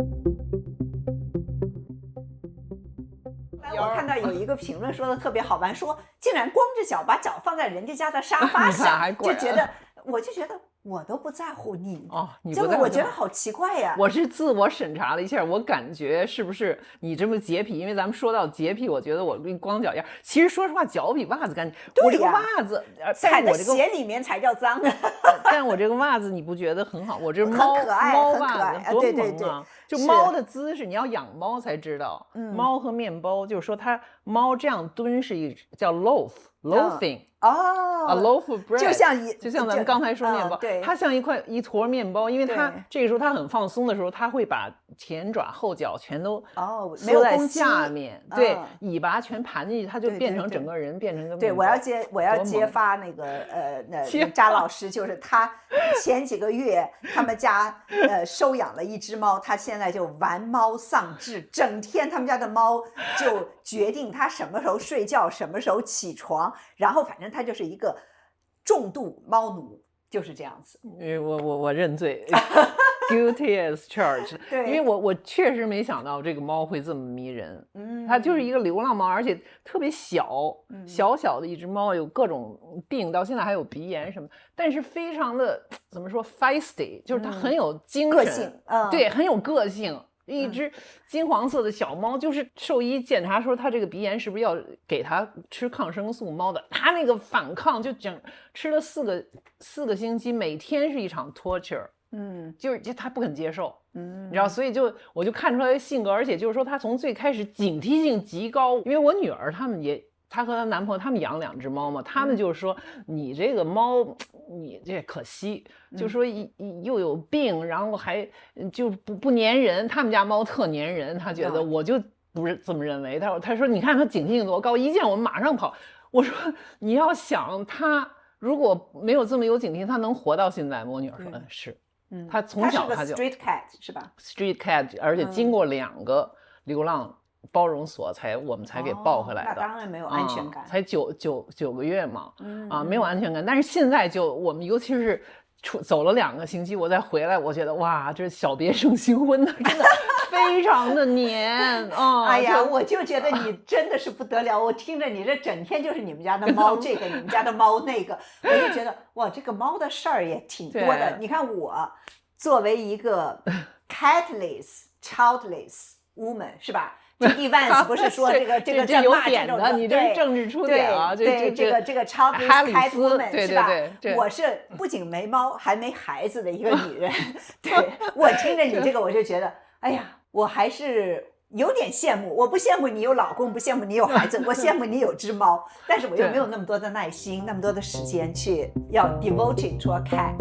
腰。我看到有一个评论说的特别好玩，说竟然光着脚把脚放在人家家的沙发上，就觉得我就觉得我都不在乎你哦，你这个我觉得好奇怪呀。我是自我审查了一下，我感觉是不是你这么洁癖？因为咱们说到洁癖，我觉得我光脚丫，其实说实话，脚比袜子干净。我这个袜子，踩在鞋里面才叫脏。但我这个袜子你不觉得很好？我这猫很可爱猫很可袜爱子多对对对萌啊！就猫的姿势，你要养猫才知道。猫和面包，就是说它猫这样蹲是一叫 loafing。哦 ，a loaf of bread，就像咱们刚才说面包，对，它像一坨面包，因为它这个时候它很放松的时候，它会把前爪后脚全都缩在下面，对，尾巴全盘进去，它就变成整个人变成个面包。对，我要揭发那个扎老师，就是他前几个月他们家收养了一只猫，他现在就玩猫丧志，整天他们家的猫就决定他什么时候睡觉，什么时候起床，然后反正他就是一个重度猫奴，就是这样子。我认罪，guilty as charged。对，因为我确实没想到这个猫会这么迷人。它就是一个流浪猫，而且特别小，小小的一只猫，有各种病，到现在还有鼻炎什么，但是非常的怎么说 feisty， 就是它很有精神，个性，对，很有个性。一只金黄色的小猫，就是兽医检查说它这个鼻炎是不是要给它吃抗生素猫的，它那个反抗就吃了四个星期，每天是一场 torture， 就它不肯接受，你知道，所以我就看出来性格，而且就是说它从最开始警惕性极高，因为我女儿她和她男朋友他们养2只猫嘛，他们就是说你这个猫你这可惜，就说又有病，然后还就不粘人，他们家猫特粘人，他觉得我就不是这么认为，他说你看它警惕性多高，一见我们马上跑。我说你要想它如果没有这么有警惕，它能活到现在吗？我女儿说是，她从小她就 street cat 是吧 ？street cat， 而且经过2个流浪包容所我们才给抱回来的，那当然没有安全感，才9个月嘛，没有安全感。但是现在我们尤其是走了2个星期，我再回来，我觉得哇，这小别胜新婚的，真的非常的黏啊！哎呀，我就觉得你真的是不得了，我听着你这整天就是你们家的猫这个，你们家的猫那个，我就觉得哇，这个猫的事儿也挺多的。你看我作为一个 catless childless woman 是吧？J.D. Vance 不是说这个在骂这种的，你这是政治出点啊！对，这个 childless cat woman 是吧？对，我是不仅没猫还没孩子的一个女人。对，我听着你这个，我就觉得，哎呀，我还是有点羡慕。我不羡慕你有老公，不羡慕你有孩子，我羡慕你有只猫，但是我又没有那么多的耐心，那么多的时间去要 devoted to a cat。